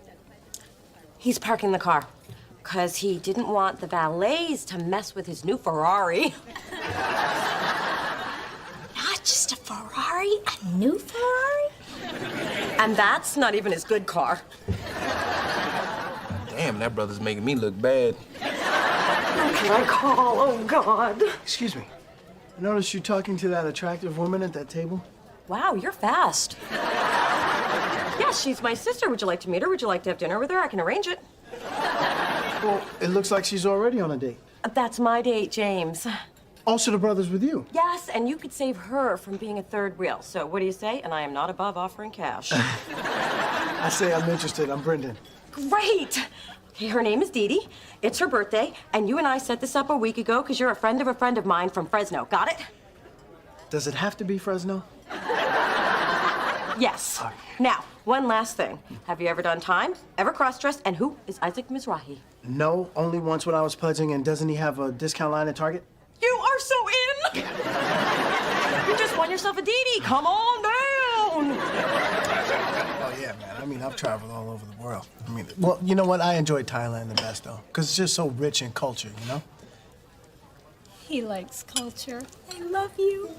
He's parking the car because he didn't want the valets to mess with his new Ferrari. Not just a Ferrari, a new Ferrari? And that's not even his good car. Damn, that brother's making me look bad. Who can I call? Oh, God. Excuse me. I noticed you talking to that attractive woman at that table. Wow, you're fast. Yes, she's my sister. Would you like to meet her? Would you like to have dinner with her? I can arrange it. Well, it looks like she's already on a date. That's my date, James. Also, the brother's with you. Yes, and you could save her from being a third wheel. So what do you say? And I am not above offering cash. I say I'm interested. I'm Brendan. Great! Okay, her name is Dee Dee. It's her birthday, and you and I set this up a week ago because you're a friend of mine from Fresno. Got it? Does it have to be Fresno? Yes. Now, one last thing. Have you ever done time? Ever cross-dressed? And who is Isaac Mizrahi? No, only once when I was pledging, and doesn't he have a discount line at Target? You are so in! You just won yourself a Dee Dee. Come on down! Oh, yeah, man. I mean, I've traveled all over the world. I mean, well, you know what? I enjoy Thailand the best, though, because it's just so rich in culture, you know? He likes culture. I love you.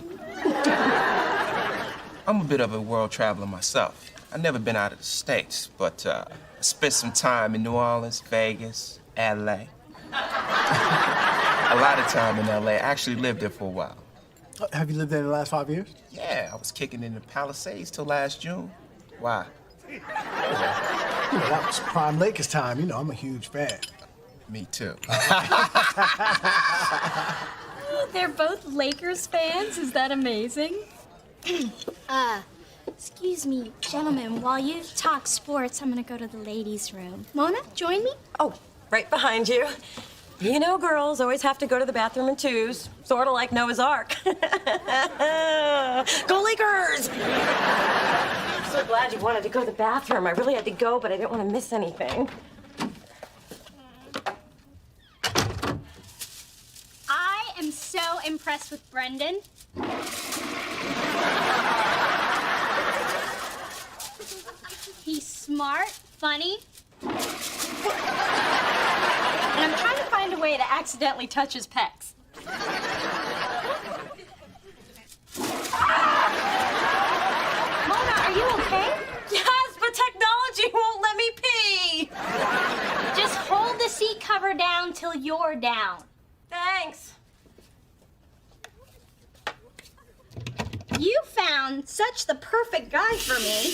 I'm a bit of a world traveler myself. I've never been out of the States, but Spent some time in New Orleans, Vegas, LA. A lot of time in LA. I actually lived there for a while. Have you lived there in the last 5 years? Yeah, I was kicking in the Palisades till last June. Why? That was prime Lakers time. You know, I'm a huge fan. Me too. They're both Lakers fans. Is that amazing? Excuse me, gentlemen, while you talk sports, I'm gonna go to the ladies' room. Mona, join me? Oh, right behind you. You know, girls always have to go to the bathroom in twos, sort of like Noah's Ark. Go Lakers! I'm so glad you wanted to go to the bathroom. I really had to go, but I didn't want to miss anything. I am so impressed with Brendan. He's smart, funny, and I'm trying to find a way to accidentally touch his pecs. Mona, are you okay? Yes, but technology won't let me pee. Just hold the seat cover down till you're down. Thanks. You found such the perfect guy for me.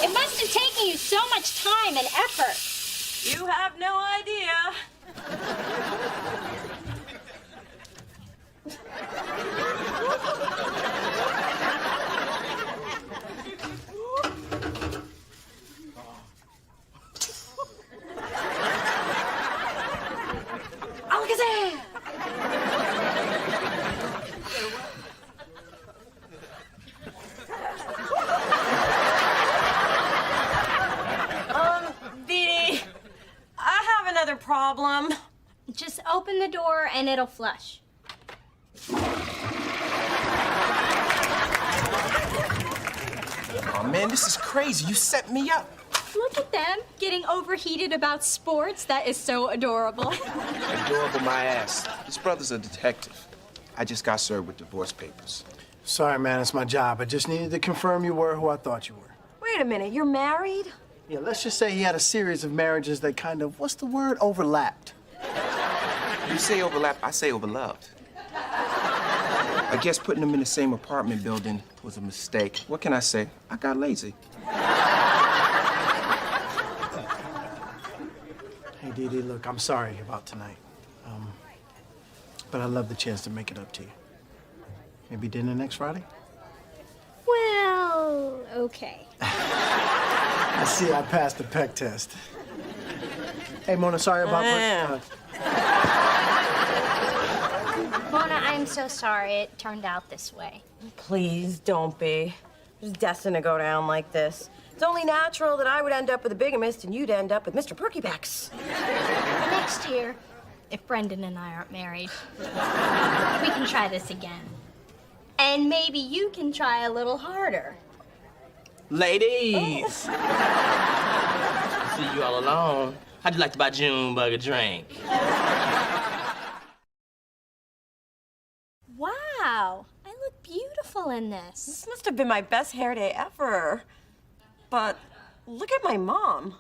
It must have taken you so much time and effort. You have no idea. Alakazam! Dee Dee, I have another problem. Just open the door and it'll flush. Oh man, this is crazy. You set me up. Look at them getting overheated about sports. That is so adorable. Adorable my ass. This brother's a detective. I just got served with divorce papers. Sorry, man, it's my job. I just needed to confirm you were who I thought you were. Wait a minute, you're married? Yeah, let's just say he had a series of marriages that kind of, what's the word, overlapped. You say overlap, I say overloved. I guess putting them in the same apartment building was a mistake. What can I say? I got lazy. Hey, Dee Dee, look, I'm sorry about tonight. But I love the chance to make it up to you. Maybe dinner next Friday? Well, okay. I see I passed the PEC test. Hey, Mona, sorry about Mona, I'm so sorry it turned out this way. Please don't be. It was destined to go down like this. It's only natural that I would end up with a bigamist and you'd end up with Mr. Perkybacks. Next year, if Brendan and I aren't married, we can try this again. And maybe you can try a little harder. Ladies! See you all alone. How'd you like to buy Junebug a drink? Wow, I look beautiful in this. This must have been my best hair day ever. But look at my mom.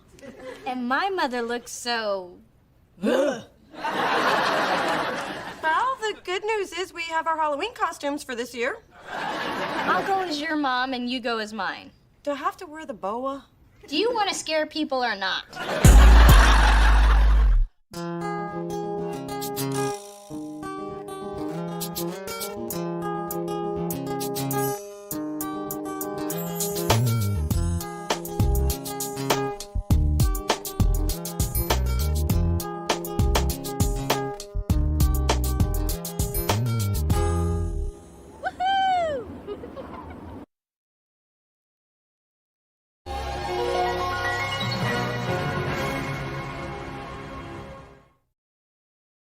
And my mother looks so... Well, the good news is we have our Halloween costumes for this year. I'll go as your mom and you go as mine. Do I have to wear the boa? Do you want to scare people or not?